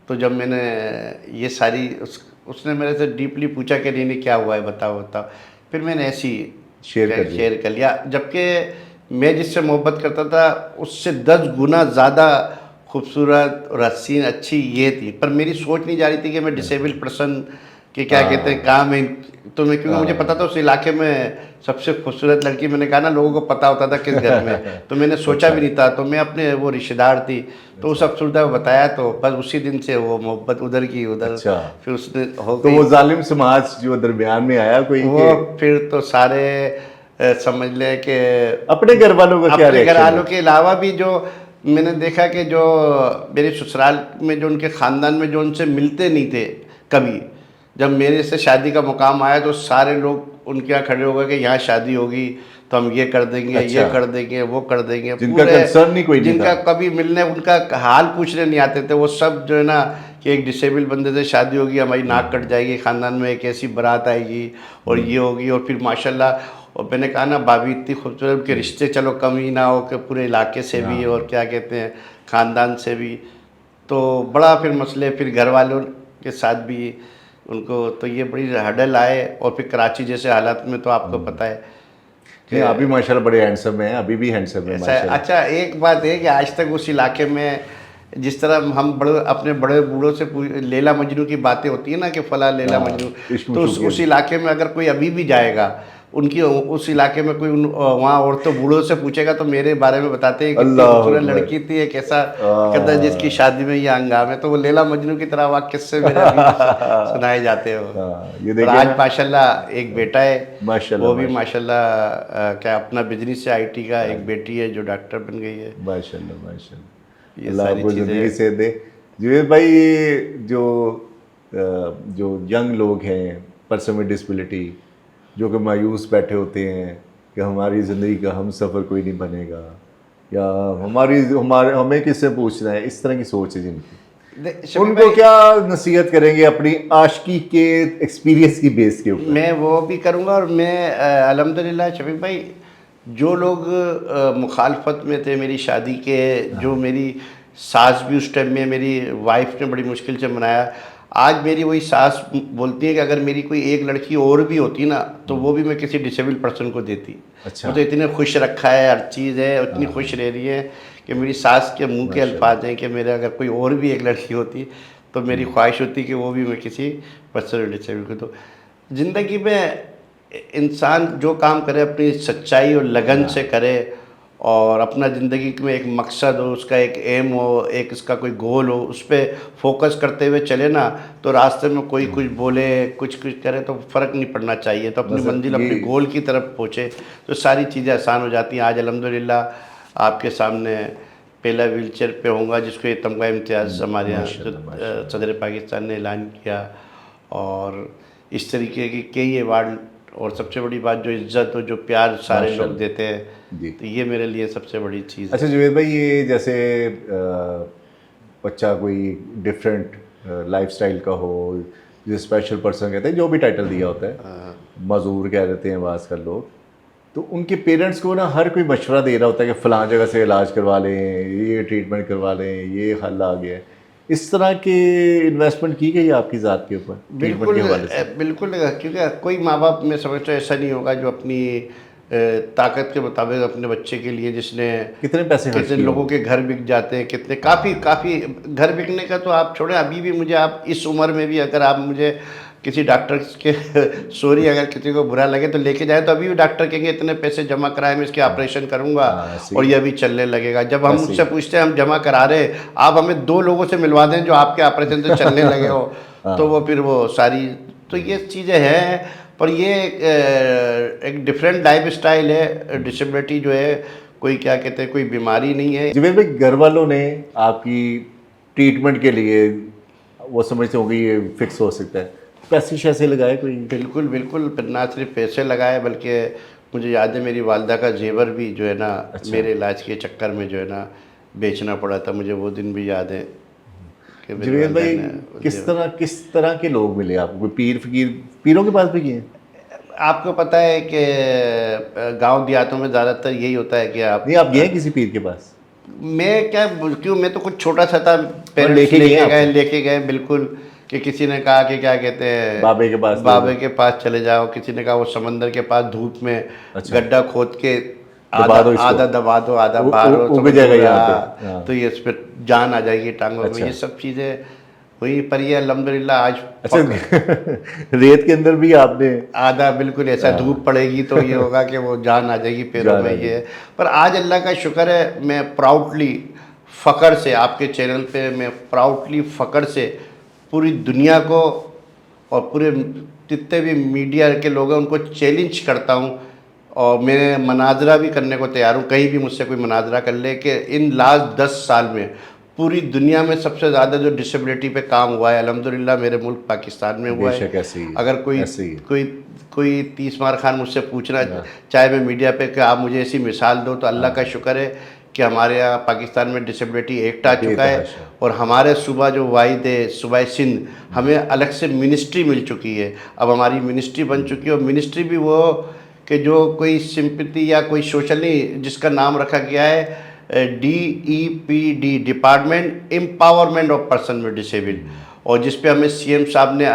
तो जब मैंने ये सारी उसने मेरे से डीपली पूछा कि नहीं क्या हुआ है, बताओ। फिर मैंने ऐसी शेयर कर लिया, जबकि मैं जिससे मोहब्बत करता था उससे 10 गुना ज़्यादा खूबसूरत और हसीन अच्छी ये थी, पर मेरी सोच नहीं जा रही थी कि मैं डिसेबल्ड पर्सन कि क्या कहते हैं काम है। तो मैं, क्योंकि मुझे पता था उस इलाके में सबसे खूबसूरत लड़की, मैंने कहा ना लोगों को पता होता था किस घर में, तो मैंने सोचा भी नहीं था। तो मैं अपने, वो रिश्तेदार थी तो उस अफसरदा को बताया, तो बस उसी दिन से वो मोहब्बत उधर की उधर, अच्छा। फिर उसने हो तो गई। वो जालिम समाज जो दरमियान में आया कोई वो के फिर तो सारे समझ लें कि अपने घर वालों का क्या अपने घर रिएक्शन वालों है? के अलावा भी जो मैंने देखा कि जो मेरे ससुराल में जो उनके ख़ानदान में जो उनसे मिलते नहीं थे कभी, जब मेरे से शादी का मुकाम आया तो सारे लोग उनके यहाँ खड़े हो गए कि यहाँ शादी होगी तो हम ये कर देंगे, अच्छा। ये कर देंगे, वो कर देंगे। जिनका पूरे कंसर्न ही कोई नहीं जिनका था। कभी मिलने, उनका हाल पूछने नहीं आते थे, वो सब जो है ना कि एक डिसेबल बंदे से शादी होगी, हमारी नाक कट जाएगी, ख़ानदान में एक ऐसी बारात आएगी और ये होगी। और फिर माशाल्लाह, और मैंने कहा ना भाभी इतनी खूबसूरत के रिश्ते चलो कम ही ना हो कि पूरे इलाके से भी और क्या कहते हैं ख़ानदान से भी। तो बड़ा फिर मसले, फिर घर वालों के साथ भी उनको, तो ये बड़ी हडल आए। और फिर कराची जैसे हालात में तो आपको पता है नहीं, कि आप भी माशाल्लाह बड़े हैंडसम हैं, अभी भी हैंडसम है ऐसा है। माशाल्लाह। अच्छा, एक बात है कि आज तक उस इलाके में जिस तरह हम बड़े अपने बड़े बूढ़ों से लैला मजनू की बातें होती है ना कि फ़ला लैला हाँ, मजनू, इश्क तो मशूक़ियत। उस इलाके में अगर कोई अभी भी जाएगा, उनकी उस इलाके में कोई वहाँ औरतों बूढ़ों से पूछेगा तो मेरे बारे में बताते हैं कि इतनी अल्लाह खूबसूरत अकबर। लड़की थी, एक ऐसा कहता है जिसकी हाँ। शादी में ये हंगाम है। तो वो लैला मजनू की तरह वाक़ किस्से मेरे अभी भी सुनाए जाते हो। हाँ, ये और देखिए आज ना, माशाल्लाह एक बेटा है, माशाल्लाह वो भी माशाल्लाह माशाल्लाह क्या अपना बिजनेस है आईटी का, एक बेटी है जो डॉक्टर बन गई है। माशाल्लाह माशाल्लाह। ये अल्लाह सारी आपको ज़िंदगी चीज़ें। से दे। जुबैर भाई, ये जो यंग लोग हैं, पर्सन विद डिसेबिलिटी, जो कि मायूस बैठे होते हैं कि हमारी ज़िंदगी का हम सफ़र कोई नहीं बनेगा, या हमारे हमें किससे पूछना है, इस तरह की सोच है जिनकी, शफी उनको भाई, क्या नसीहत करेंगे अपनी आशिकी के एक्सपीरियंस की बेस के ऊपर? मैं वो भी करूँगा। और मैं अल्हम्दुलिल्लाह शफी भाई, जो लोग मुखालफत में थे मेरी शादी के, जो मेरी सास भी उस टाइम में मेरी वाइफ ने बड़ी मुश्किल से मनाया। आज मेरी वही सास बोलती है कि अगर मेरी कोई एक लड़की और भी होती ना तो वो भी मैं किसी डिसेबल पर्सन को देती। अच्छा। वो तो इतने खुश रखा है, हर चीज़ है, इतनी खुश रह रही है कि मेरी सास के मुंह के माशाल्लाह। अल्फाज हैं कि मेरे अगर कोई और भी एक लड़की होती तो मेरी ख्वाहिश होती कि वो भी मैं किसी पर्सन डिसेबल को। तो ज़िंदगी में इंसान जो काम करे अपनी सच्चाई और लगन से करे, और अपना ज़िंदगी में एक मकसद हो, उसका एक एम हो, एक इसका कोई गोल हो, उस पर फोकस करते हुए चले ना, तो रास्ते में कोई कुछ बोले, कुछ कुछ करे तो फ़र्क नहीं पड़ना चाहिए। तो अपनी मतलब मंजिल, ये अपने गोल की तरफ पहुँचे तो सारी चीज़ें आसान हो जाती हैं। आज अल्हम्दुलिल्लाह आपके सामने पहला व्हीलचेयर पे होऊंगा जिसको ये तमगा इम्तियाज़ हमारे यहाँ जो माशाल्लाह माशाल्लाह। सदर पाकिस्तान ने ऐलान किया। और इस तरीके की कई अवार्ड, और सबसे बड़ी बात जो इज़्ज़त और जो प्यार सारे लोग माशाल्लाह। देते हैं, जी। तो ये मेरे लिए सबसे बड़ी चीज़ है। अच्छा जुबैर भाई, ये जैसे बच्चा कोई डिफरेंट लाइफस्टाइल का हो, जो स्पेशल पर्सन कहते हैं, जो भी टाइटल दिया होता है, मजूर कह देते हैं आजकल लोग, तो उनके पेरेंट्स को ना हर कोई मशवरा दे रहा होता है कि फ़लाँ जगह से इलाज करवा लें, ये ट्रीटमेंट करवा लें, ये हल आ गया है। इस तरह की इन्वेस्टमेंट की गई है आपकी ज़ात के ऊपर ट्रीटमेंट बिल्कुल के हवाले से? बिल्कुल, क्योंकि कोई माँ बाप मैं समझता हूँ ऐसा नहीं होगा जो अपनी ताकत के मुताबिक अपने बच्चे के लिए, जिसने कितने पैसे खर्च कितने किए लोगों होंगे? के घर बिक जाते हैं, कितने काफ़ी काफ़ी घर बिकने का तो आप छोड़ें। अभी भी मुझे, आप इस उम्र में भी अगर आप मुझे किसी डॉक्टर के सॉरी अगर किसी को बुरा लगे तो लेके जाए, तो अभी भी डॉक्टर कहेंगे इतने पैसे जमा कराए, मैं इसके ऑपरेशन करूंगा ऐसे और ही ये अभी चलने लगेगा। जब हम ऐसे मुझसे ही। पूछते हैं हम जमा करा रहे हैं, आप हमें 2 लोगों से मिलवा दें जो आपके ऑपरेशन से चलने लगे हो, तो वो फिर वो सारी, तो ये चीज़ें हैं। पर ये एक डिफरेंट लाइफ स्टाइल है। डिसेबिलिटी जो है कोई क्या कहते हैं, कोई बीमारी नहीं है। जुबैर भाई, घर वालों ने आपकी ट्रीटमेंट के लिए, वो समझते होंगे ये फिक्स हो सकता है, पैसे शैसे लगाए कोई? बिल्कुल बिल्कुल, फिर ना सिर्फ पैसे लगाए बल्कि मुझे याद है मेरी वालदा का जेवर भी जो है ना, अच्छा। मेरे इलाज के चक्कर में जो है ना बेचना पड़ा था। मुझे वो दिन भी याद है कि मेरी जुबैर वालदा भाई, ने किस तरह के लोग मिले आपको? कोई पीर फकीर, पीरों के पास भी गए? आपको पता है कि गांव देहातों में ज़्यादातर यही होता है कि आप नहीं, आप गए किसी पीर के पास? मैं क्या, क्यों, मैं तो कुछ छोटा सा था, पेरेंट्स लेके गए लेके गए बिल्कुल, कि किसी ने कहा कि क्या कहते हैं बाबे के पास ले बाबे जाओ। के पास चले जाओ, किसी ने कहा वो समंदर के पास धूप में अच्छा। गड्ढा खोद के दबा आधा दो इसको। आधा दबा दो, आधा बाहर हो, उग समझ जाएगा लो, यहाँ पे। हाँ। तो ये इस पर जान आ जाएगी टांगों में। अच्छा। ये सब चीज़ें हुई, पर ये अल्हम्दुलिल्लाह आज अच्छा रेत के अंदर भी आपने आधा बिल्कुल ऐसा धूप पड़ेगी तो ये होगा कि वो जान आ जाएगी पैरों जान आ में ये। पर आज अल्लाह का शुक्र है, मैं प्राउडली फ़ख्र से आपके चैनल पे, मैं प्राउडली फ़ख्र से पूरी दुनिया को और पूरे जितने भी मीडिया के लोग हैं उनको चैलेंज करता हूँ, और मैं मनाजरा भी करने को तैयार हूँ, कहीं भी मुझसे कोई मनाजरा कर ले, कि इन लास्ट 10 साल में पूरी दुनिया में सबसे ज़्यादा जो डिसेबिलिटी पे काम हुआ है अल्हम्दुलिल्लाह मेरे मुल्क पाकिस्तान में हुआ है। बेशक ऐसे ही है, अगर कोई ऐसे ही है। कोई कोई तीसमार खान मुझसे पूछना चाहे मैं मीडिया पे कि आप मुझे ऐसी मिसाल दो, तो अल्लाह का शुक्र है कि हमारे यहाँ पाकिस्तान में डिसेबिलिटी एक्ट आ चुका है, बेतहाशा। और हमारे सूबा जो वाहिद है सूबा सिंध, हमें अलग से मिनिस्ट्री मिल चुकी है। अब हमारी मिनिस्ट्री बन चुकी है, और मिनिस्ट्री भी वो कि जो कोई सिंपैथी या कोई सोशल नहीं, जिसका नाम रखा गया है DEPD, department empowerment of person with disability, और जिस पे हमें CM साहब ने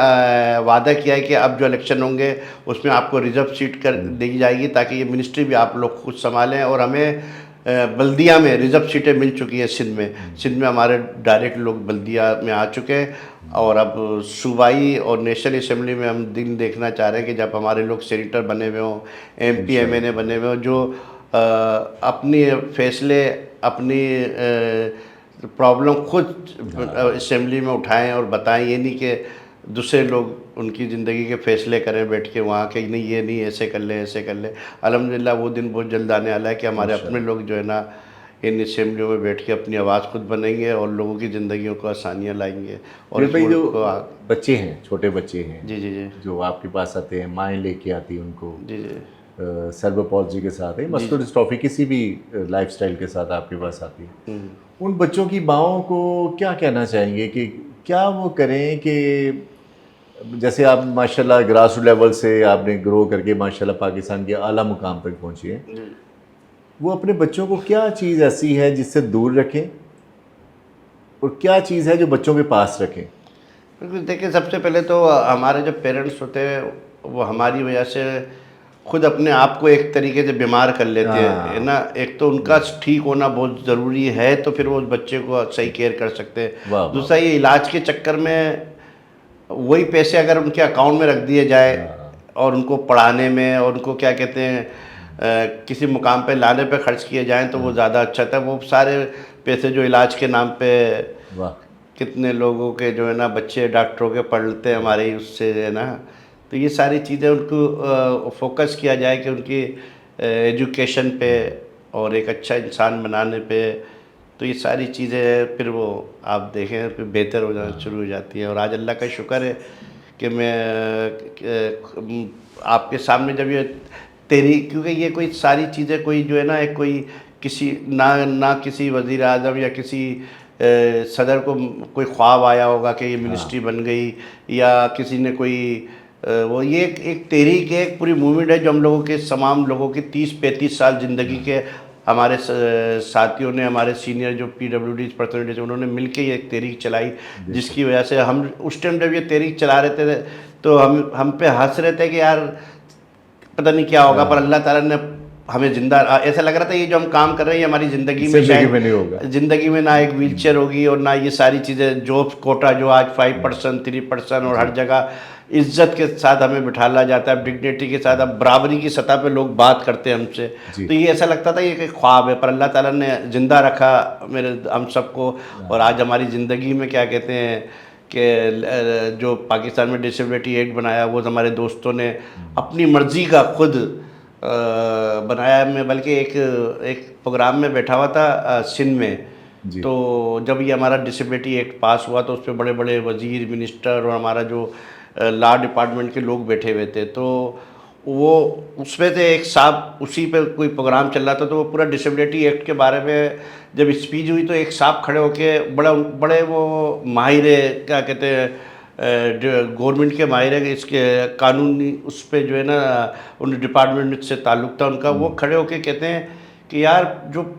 वादा किया है कि अब जो इलेक्शन होंगे उसमें आपको रिजर्व सीट कर दी जाएगी, ताकि ये मिनिस्ट्री भी आप लोग खुद संभालें। और हमें बल्दिया में रिजर्व सीटें मिल चुकी हैं सिंध में हमारे डायरेक्ट लोग बल्दिया में आ चुके हैं, और अब सूबाई और नेशनल असम्बली में हम दिन देखना चाह रहे हैं कि जब हमारे लोग सेनेटर बने हुए हों, MP MNA बने हुए हों, जो अपनी फैसले अपनी प्रॉब्लम खुद असेंबली में उठाएं और बताएं, ये नहीं कि दूसरे लोग उनकी ज़िंदगी के फ़ैसले करें बैठ के वहाँ के, नहीं ये नहीं ऐसे कर ले ऐसे कर ले। अल्हम्दुलिल्लाह वो दिन बहुत जल्द आने वाला है कि हमारे अपने लोग जो है ना इन असेंबलियों में बैठ के अपनी आवाज़ खुद बनेंगे और लोगों की ज़िंदगियों को आसानियाँ लाएंगे। और इस भाई मुल्क जो को बच्चे हैं, छोटे बच्चे हैं, जी जी जी जो आपके पास आते हैं, माएँ लेके आती हैं उनको जी जी सेरेब्रल पॉल्सी के साथ है, मस्कुलर डिस्ट्रॉफी किसी भी लाइफस्टाइल के साथ आपके पास आती है, उन बच्चों की माँओं को क्या कहना चाहेंगे कि क्या वो करें कि जैसे आप माशाल्लाह ग्रास रूट लेवल से आपने ग्रो करके माशाल्लाह पाकिस्तान के आला मुकाम तक पहुँची है, वो अपने बच्चों को क्या चीज़ ऐसी है जिससे दूर रखें और क्या चीज़ है जो बच्चों के पास रखें? बिल्कुल, देखिए सबसे पहले तो हमारे जो पेरेंट्स होते हैं वो हमारी वजह से खुद अपने आप को एक तरीके से बीमार कर लेते हैं, है ना। एक तो उनका ठीक होना बहुत ज़रूरी है, तो फिर वो उस बच्चे को सही केयर कर सकते हैं। वाह, वाह। दूसरा, ये इलाज के चक्कर में वही पैसे अगर उनके अकाउंट में रख दिए जाए और उनको पढ़ाने में और उनको क्या कहते हैं किसी मुकाम पे लाने पे खर्च किए जाएं तो वो ज़्यादा अच्छा था। वो सारे पैसे जो इलाज के नाम पे, वाह, कितने लोगों के जो है ना बच्चे डॉक्टरों के पढ़ते हैं हमारे उससे, है ना। तो ये सारी चीज़ें उनको फोकस किया जाए कि उनकी एजुकेशन पे और एक अच्छा इंसान बनाने पे, तो ये सारी चीज़ें फिर वो आप देखें फिर बेहतर हो जाना शुरू हो जाती है। और आज अल्लाह का शुक्र है कि मैं आपके सामने जब ये तेरी, क्योंकि ये कोई सारी चीज़ें कोई जो है ना एक कोई किसी ना किसी वज़ीर आज़म या किसी सदर को कोई ख्वाब आया होगा कि ये मिनिस्ट्री बन गई, या किसी ने कोई वो ये एक तहरीक है, एक पूरी मूवमेंट है जो हम लोगों के तमाम लोगों की 30-35 साल ज़िंदगी के हमारे साथियों ने, हमारे सीनियर जो PWD पर्सनैलिटी उन्होंने मिलके ये एक तहरीक चलाई, जिसकी वजह से हम उस टाइम जब ये तहरीक चला रहे थे तो हम पे हंस रहे थे कि यार पता नहीं क्या होगा, पर अल्लाह ताला ने हमें जिंदा, ऐसा लग रहा था ये जो हम काम कर रहे हैं ये हमारी ज़िंदगी में शायद नहीं होगा, ज़िंदगी में ना एक व्हीलचेयर होगी और ना ये सारी चीज़ें, जॉब कोटा जो आज 5%, 3% और हर जगह इज्जत के साथ हमें बिठाला जाता है, डिग्निटी के साथ, अब बराबरी की सतह पे लोग बात करते हैं हमसे। तो ये ऐसा लगता था ये एक ख्वाब है, पर अल्लाह ताला ने ज़िंदा रखा हम सबको। और आज हमारी ज़िंदगी में क्या कहते हैं कि जो पाकिस्तान में डिसेबिलिटी एक्ट बनाया वो हमारे दोस्तों ने अपनी मर्ज़ी का खुद बनाया। मैं बल्कि एक प्रोग्राम में बैठा हुआ था सिंध में, तो जब ये हमारा डिसेबिलिटी एक्ट पास हुआ तो उस पर बड़े बड़े वज़ीर, मिनिस्टर और हमारा जो लॉ डिपार्टमेंट के लोग बैठे हुए थे, तो वो उसमें से एक साहब, उसी पे कोई प्रोग्राम चल रहा था तो वो पूरा डिसेबिलिटी एक्ट के बारे में जब स्पीच हुई तो एक साहब खड़े होके बड़े वो माहिर क्या कहते हैं गवर्नमेंट के माहिर है इसके कानूनी उस पर जो है ना उन डिपार्टमेंट से ताल्लुक़ था उनका, वो खड़े होके कहते हैं कि यार जो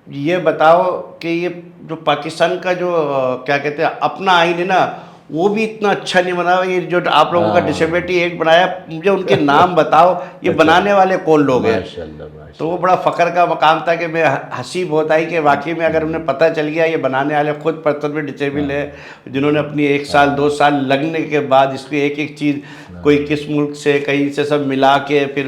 ये बताओ कि ये जो पाकिस्तान का जो क्या कहते हैं अपना आइन है ना, वो भी इतना अच्छा नहीं बना। ये जो आप लोगों का डिसेबिलिटी एक्ट बनाया, मुझे उनके नाम बताओ, ये बनाने वाले कौन लोग हैं। माशाल्लाह तो माशाल्लाह। वो बड़ा फ़ख्र का मकाम था कि मैं हंसी बहुत आई कि वाकई में अगर उन्हें पता चल गया ये बनाने वाले खुद पर्सन में डिसेबल है, जिन्होंने अपनी 1 साल 2 साल लगने के बाद इसकी एक एक चीज़ कोई किस मुल्क से कहीं से सब मिला के फिर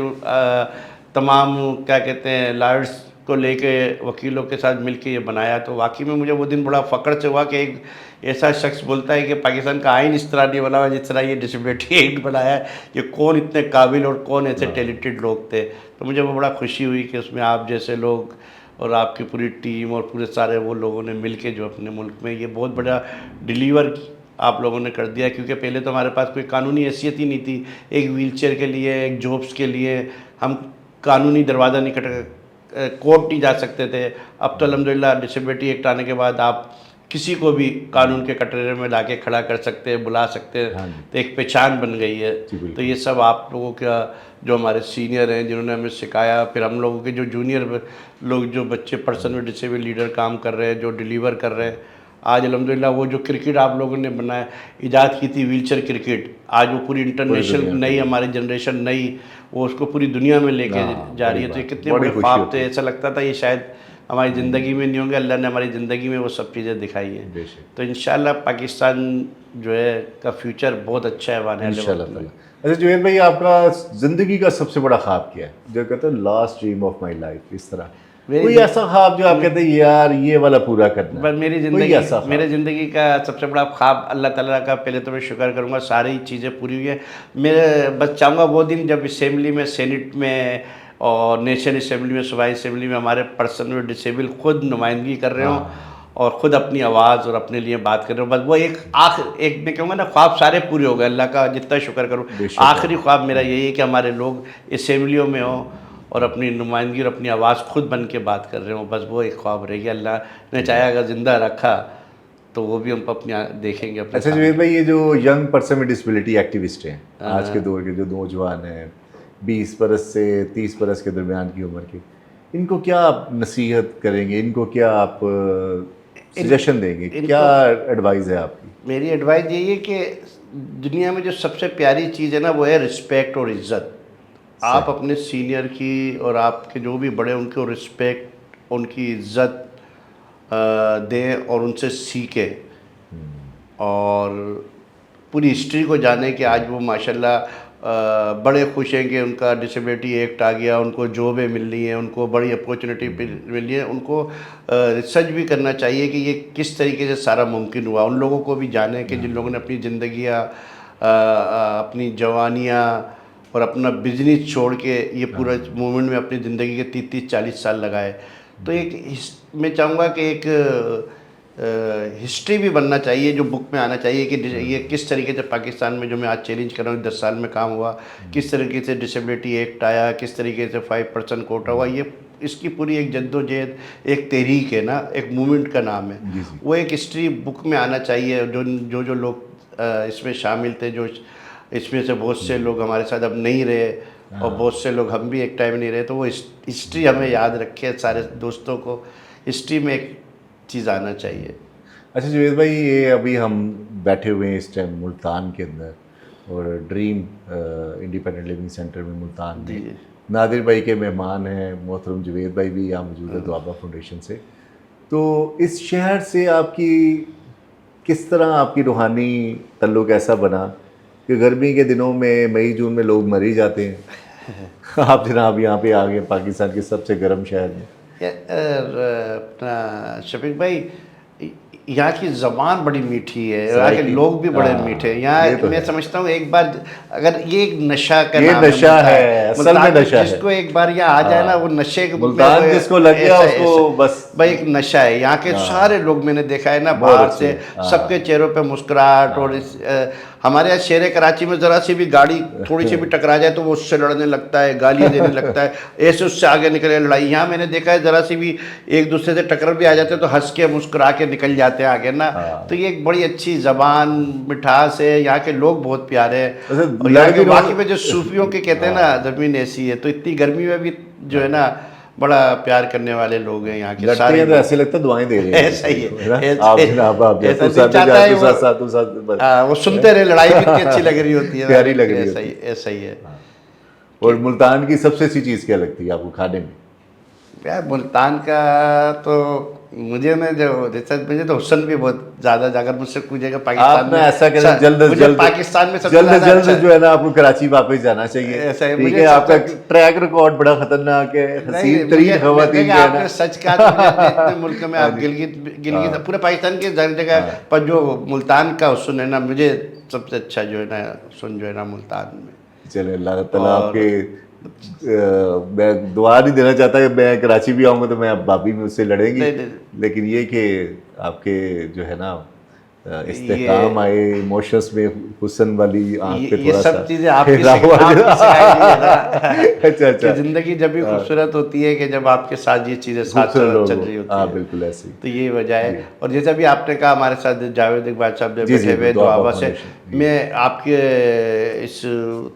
तमाम क्या कहते हैं लॉयर्स को लेके वकीलों के साथ मिलके ये बनाया। तो वाकई में मुझे वो दिन बड़ा फ़ख्र से हुआ कि एक ऐसा शख्स बोलता है कि पाकिस्तान का आइन इस तरह नहीं बना हुआ जिस तरह ये डिसेबिलिटी एक्ट बनाया है। ये कौन इतने काबिल और कौन ऐसे टैलेंटेड लोग थे। तो मुझे वो बड़ा खुशी हुई कि उसमें आप जैसे लोग और आपकी पूरी टीम और पूरे सारे वो लोगों ने मिल के जो अपने मुल्क में ये बहुत बड़ा डिलीवर आप लोगों ने कर दिया। क्योंकि पहले तो हमारे पास कोई कानूनी हैसियत ही नहीं थी। एक व्हीलचेयर के लिए, एक जॉब्स के लिए हम कानूनी दरवाज़ा नहीं कोर्ट नहीं जा सकते थे। अब तो अल्हम्दुलिल्लाह डिसेबिलिटी एक्ट आने के बाद आप किसी को भी कानून के कटघरे में लाके खड़ा कर सकते हैं, बुला सकते हैं। तो एक पहचान बन गई है। तो ये सब आप लोगों का जो हमारे सीनियर हैं जिन्होंने हमें सिखाया, फिर हम लोगों के जो जूनियर लोग जो बच्चे पर्सन में डिसेबल लीडर काम कर रहे हैं, जो डिलीवर कर रहे हैं, आज अल्हम्दुलिल्लाह वो जो क्रिकेट आप लोगों ने बनाया, ईजाद की थी व्हीलचेयर क्रिकेट, आज वो पूरी इंटरनेशनल नई हमारी जनरेशन नई वो उसको पूरी दुनिया में लेके जा रही है। तो ये कितने बड़े ख्वाब थे। ऐसा लगता था ये शायद हमारी ज़िंदगी में नहीं होंगे, अल्लाह ने हमारी ज़िंदगी में वो सब चीज़ें दिखाई हैं। तो इंशाल्लाह पाकिस्तान जो है का फ्यूचर बहुत अच्छा है आने वाले वक्त में। अच्छा जुबैर भाई, आपका ज़िंदगी का सबसे बड़ा ख्वाब क्या है, जो कहते हैं last dream of my life, इस तरह कोई ऐसा ख्वाब जो आप कहते हैं यार ये वाला पूरा करना है? बस मेरी ज़िंदगी का सबसे बड़ा ख्वाब, अल्लाह ताला का पहले तो मैं शुक्र करूँगा सारी चीज़ें पूरी हुई हैं। मेरे बस चाहूँगा वो दिन जब असेंबली में, सेनेट में और नेशनल असेंबली में, सूबाई असेंबली में हमारे पर्सन में डिसेबल खुद नुमाइंदगी कर रहे हों और ख़ुद अपनी आवाज़ और अपने लिए बात कर रहे हो। बस वो एक मैं कहूँगा ना, ख्वाब सारे पूरे हो गए, अल्लाह का जितना शुक्र करूँ। आखिरी ख्वाब मेरा यही है कि हमारे लोग असेंबलियों में हों और अपनी नुमाइंदगी और अपनी आवाज़ खुद बन के बात कर रहे हो। बस वो एक ख्वाब रहेगी। अल्लाह ने चाहे अगर ज़िंदा रखा तो वो भी हम अपनी देखेंगे अपने। अच्छा जुबैर भाई, ये जो young person with disability activist हैं आज के दौर के, जो नौजवान हैं 20 बरस से 30 बरस के दरमियान की उम्र के, इनको क्या आप नसीहत करेंगे, इनको क्या आप सजेशन देंगे, क्या एडवाइस है आपकी? मेरी एडवाइस यही है कि दुनिया में जो सबसे प्यारी चीज़ है ना वो है रिस्पेक्ट और इज़्ज़त। आप अपने सीनियर की और आपके जो भी बड़े उनको रिस्पेक्ट, उनकी इज़्ज़त दें और उनसे सीखें और पूरी हिस्ट्री को जाने कि आज वो माशाल्लाह बड़े खुश हैं कि उनका डिसेबिलिटी एक्ट आ गया, उनको जॉबें मिल रही हैं, उनको बड़ी अपॉर्चुनिटी मिल रही है। उनको रिसर्च भी करना चाहिए कि ये किस तरीके से सारा मुमकिन हुआ। उन लोगों को भी जाने कि जिन लोगों ने अपनी ज़िंदगियाँ, अपनी जवानियाँ और अपना बिजनेस छोड़ के ये पूरा मूवमेंट में अपनी ज़िंदगी के 30-40 साल लगाए। तो एक मैं चाहूँगा कि एक हिस्ट्री भी बनना चाहिए, जो बुक में आना चाहिए कि ये किस तरीके से पाकिस्तान में जो मैं आज चैलेंज कर रहा हूँ 10 साल में काम हुआ, किस तरीके से डिसेबिलिटी एक्ट आया, किस तरीके से 5% कोटा हुआ। ये इसकी पूरी एक जद्दोजहद, एक तहरीक है ना, एक मूवमेंट का नाम है। वो एक हिस्ट्री बुक में आना चाहिए। जो लोग इसमें शामिल थे, जो इसमें से बहुत से लोग हमारे साथ अब नहीं रहे और बहुत से लोग हम भी एक टाइम नहीं रहे, तो वो हिस्ट्री हमें याद रखे। सारे दोस्तों को हिस्ट्री में एक चीज़ आना चाहिए। अच्छा जुबैर भाई, ये अभी हम बैठे हुए हैं इस टाइम मुल्तान के अंदर और ड्रीम इंडिपेंडेंट लिविंग सेंटर में मुल्तान में नादिर भाई के मेहमान हैं, मोहतरम जुबैर भाई भी यहाँ मौजूद है दुआबा फाउंडेशन से। तो इस शहर से आपकी किस तरह आपकी रूहानी तल्लुक ऐसा बना कि गर्मी के दिनों में मई जून में लोग मर ही जाते हैं आप जनाब यहाँ पे आ गए पाकिस्तान के सबसे गर्म शहर में। अपना शफीक भाई, यहाँ की ज़बान बड़ी मीठी है, यहाँ के लोग भी बड़े मीठे हैं। यहाँ तो मैं समझता हूँ एक बार अगर ये एक नशा का नाम नशा है, असल में नशा है। जिसको एक बार यहाँ आ जाए ना, वो नशे के मुल्तान जिसको लग गया उसको बस भाई एक नशा है। यहाँ के सारे लोग मैंने देखा है ना, बाहर से सबके चेहरों पे मुस्कुराहट। और हमारे यहाँ शहर कराची में ज़रा सी भी गाड़ी थोड़ी सी भी टकरा जाए तो वो उससे लड़ने लगता है, गालियाँ देने लगता है, ऐसे उससे आगे निकले लड़ाई। यहाँ मैंने देखा है ज़रा सी भी एक दूसरे से टक्कर भी आ जाते हैं तो हंस के मुस्कुरा के निकल जाते हैं आगे ना। तो ये एक बड़ी अच्छी ज़बान, मिठास है। यहाँ के लोग बहुत प्यारे हैं। और यहाँ के बाकी में जो सूफियों के कहते हैं ना, ज़मीन ऐसी है, तो इतनी गर्मी में भी जो है ना बड़ा प्यार करने वाले लोग हैं यहाँ के लड़ते सारे हैं तो लोग। ऐसे लगता है दुआएं दे रहे हैं। ऐसा ही है, ऐसा आप ही- जनाब आप ऐसा तू दिल साथ चाहता है तू वो। साथ तू साथ बस। हाँ, वो सुनते रहे, लड़ाई भी इतनी अच्छी लग रही होती है, प्यारी लग रही ऐसा होती ही, ऐसा ही है। और मुल्तान की सबसे अच्छी चीज़ क्या लगती है आपको खाने में? यार मुल्तान का तो मुझे ना जो जैसा मुझे तो हुस्न भी बहुत ज़्यादा, अगर मुझसे पूछेगा पाकिस्तान आप में ना ऐसा करें जल्द मुझे जल्द पाकिस्तान में सबसे जल्द ज़्यादा जल्द अच्छा, जो है ना आपको कराची वापस जाना चाहिए। ऐसा है, ठीक मुझे है, आपका सबसे ट्रैक रिकॉर्ड बड़ा खतरनाक है, नहीं हसीन मुझे तरीन खवातीन देखिए, जो है आपने ना। सच कहा तो मुझे अपने इतने मुल्क में हाँ आप जी। गिलगित हाँ। गिलगित पूरे पाकिस्तान के हर जगह, हाँ। पर जो मुल्तान का हुस्न है ना, मुझे सबसे अच्छा जो है ना हुस्न जो है ना मुल्तान में। चले अल्लाह ताला और आपके मैं दुआ नहीं देना चाहता कि मैं कराची भी आऊँगा तो मैं अब भाभी मुझसे लड़ेंगी, नहीं नहीं, लेकिन ये कि आपके जो है ना ये इस्तेकाम आए, इमोशंस में हुस्न वाली आंख पे ये थोड़ा सा सब चीज़ें आपकी ठहराव आ आपकी जाए। सिखाई हुई है ना अच्छा कि अच्छा, ज़िंदगी जब भी खूबसूरत होती है कि जब आपके साथ ये चीज़ें साथ खूबसूरत लोग चल हो। रही होती हाँ है, बिल्कुल ऐसे ही। तो ये वजह है। जी और जैसा भी आपने कहा, हमारे साथ जावेद इकबाल साहब जो जी बैठे जी, हुए दुआ दुआबा से, फाउंडेशन जी। मैं आपके इस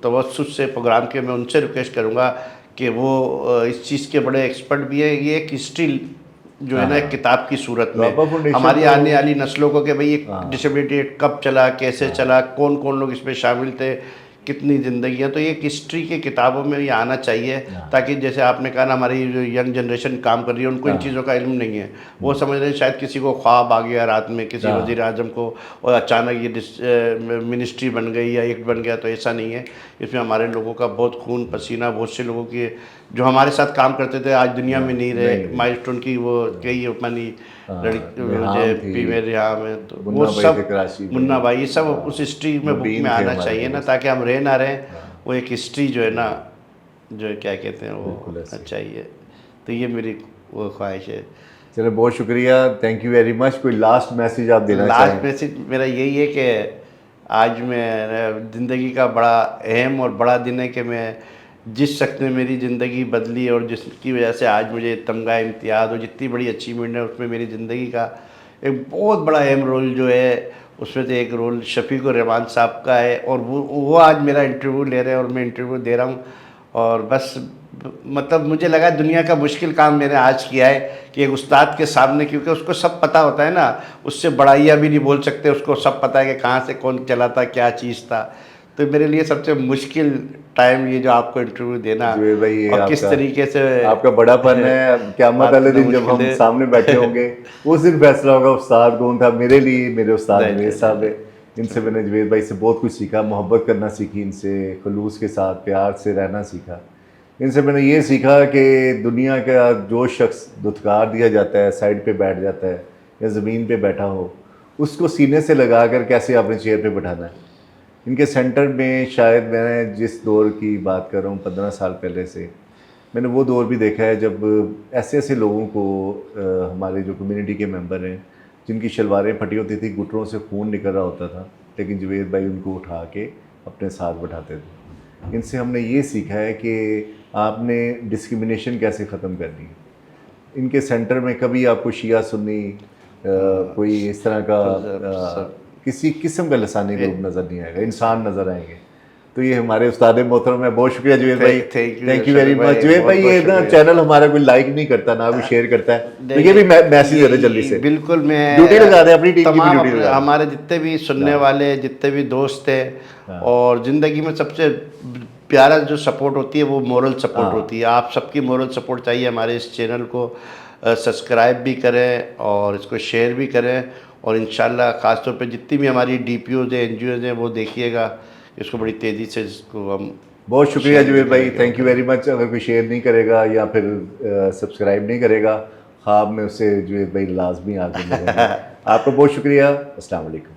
तवज्जुह से प्रोग्राम के मैं उनसे रिक्वेस्ट करूँगा कि वो इस चीज़ के बड़े एक्सपर्ट भी है। ये एक हिस्ट्री जो है ना, एक किताब की सूरत में दुआबा फाउंडेशन हमारी तो आने वाली नस्लों को कि भाई ये हाँ डिसेबिलिटी कब चला, कैसे चला, कौन कौन लोग इसमें शामिल थे, कितनी ज़िंदगियाँ, तो ये एक हिस्ट्री की किताबों में ये आना चाहिए, ताकि जैसे आपने कहा ना, हमारी जो यंग जनरेशन काम कर रही है उनको इन चीज़ों का इल्म नहीं है। वो समझ रहे हैं शायद किसी को ख्वाब आ गया रात में किसी हाँ। वज़ीर आज़म को और अचानक ये मिनिस्ट्री बन गई या एक बन गया, तो ऐसा नहीं है। इसमें हमारे लोगों का बहुत खून पसीना, बहुत से लोगों की जो हमारे साथ काम करते थे आज दुनिया में नहीं रहे, नहीं। माइलस्टोन की वो कई अपनी लड़की रिहाम थी, फीमेल रिहाम है, तो वो मुन्ना भाई थे सब कराची में, मुन्ना भाई, ये सब उस हिस्ट्री में बुक मुबीन में थे आना हमारे चाहिए ना, दोस्त। ताकि हम रह ना रहें। वो एक हिस्ट्री जो है ना, जो क्या कहते हैं वो बिल्कुल ऐसे। चाहिए। तो ये मेरी वो ख्वाहिश है। चलो बहुत शुक्रिया, थैंक यू वेरी मच। कोई लास्ट मैसेज आप देना लास्ट चाहें? मैसेज मेरा यही है कि आज मैं ज़िंदगी का बड़ा अहम और बड़ा दिन है कि मैं जिस शख्स ने मेरी ज़िंदगी बदली और जिसकी वजह से आज मुझे तमगा इम्तियाज़ और जितनी बड़ी अचीवमेंट है, उसमें मेरी ज़िंदगी का एक बहुत बड़ा अहम रोल जो है, उसमें से एक रोल शफ़ीक़ुर रहमान साहब का है। और वो आज मेरा इंटरव्यू ले रहे हैं और मैं इंटरव्यू दे रहा हूँ। और बस मतलब मुझे लगा दुनिया का मुश्किल काम मैंने आज किया है कि एक उस्ताद के सामने, क्योंकि उसको सब पता होता है ना, उससे बड़ाइयाँ भी नहीं बोल सकते, उसको सब पता है कि कहाँ से कौन चला था, क्या चीज़ था। तो मेरे लिए सबसे मुश्किल टाइम ये जो आपको इंटरव्यू देना जुबेर भाई, ये और किस आपका तरीके से आपका बड़ापन है। क़यामत बात वाले करना दिन जब मुश्किल हम है। सामने बैठे होंगे उस दिन फैसला होगा उस्ताद कौन था। मेरे लिए मेरे उस्ताद नहीं, जुबेर नहीं, साहब है। नहीं। इनसे मैंने जुबेर भाई से बहुत कुछ सीखा, मोहब्बत करना सीखी इनसे, खलूस के साथ प्यार से रहना सीखा। इनसे मैंने ये सीखा कि दुनिया का जो शख्स धुतकार दिया जाता है, साइड पे बैठ जाता है या ज़मीन पे बैठा हो, उसको सीने से लगा कर कैसे अपने चेयर पे बैठाना है। इनके सेंटर में शायद मैं जिस दौर की बात कर रहा हूँ 15 साल पहले से, मैंने वो दौर भी देखा है जब ऐसे ऐसे लोगों को हमारे जो कम्युनिटी के मेंबर हैं जिनकी शलवारें फटी होती थी, घुटनों से खून निकल रहा होता था, लेकिन जुबेर भाई उनको उठा के अपने साथ बैठाते थे। इनसे हमने ये सीखा है कि आपने डिस्क्रिमिनेशन कैसे ख़त्म करनी है। इनके सेंटर में कभी आपको शिया सुन्नी कोई इस तरह का किसी किस्म का लसानी लोग नज़र नहीं आएगा, इंसान नज़र आएंगे। तो ये हमारे उस्ताद मोहतरम है। बहुत शुक्रिया जुबेर भाई, thank you very much. Zuber भाई ये ना चैनल हमारा कोई लाइक नहीं करता ना कोई शेयर करता है, तो ये भी मैसेज दे दे जल्दी से। बिल्कुल, मैं ड्यूटी लगा दे, अपनी टीम की भी ड्यूटी लगा दे। हमारे जितने भी सुनने वाले जितने भी दोस्त हैं, और ज़िंदगी में सबसे प्यारा जो सपोर्ट होती है वो मोरल सपोर्ट होती है। आप सबकी मोरल सपोर्ट चाहिए। हमारे इस चैनल को सब्सक्राइब भी करें और इसको शेयर भी करें, और इंशाल्लाह ख़ास तौर पे जितनी भी हमारी DPOs हैं, NGOs हैं, वो देखिएगा इसको बड़ी तेज़ी से, इसको हम बहुत शुक्रिया जुबेर भाई, थैंक यू वेरी मच। अगर कोई शेयर नहीं करेगा या फिर सब्सक्राइब नहीं करेगा, ख्वाब में उससे जुबेर भाई लाजमी आगे मिलेंगे। आपका बहुत शुक्रिया। अस्सलाम वालेकुम।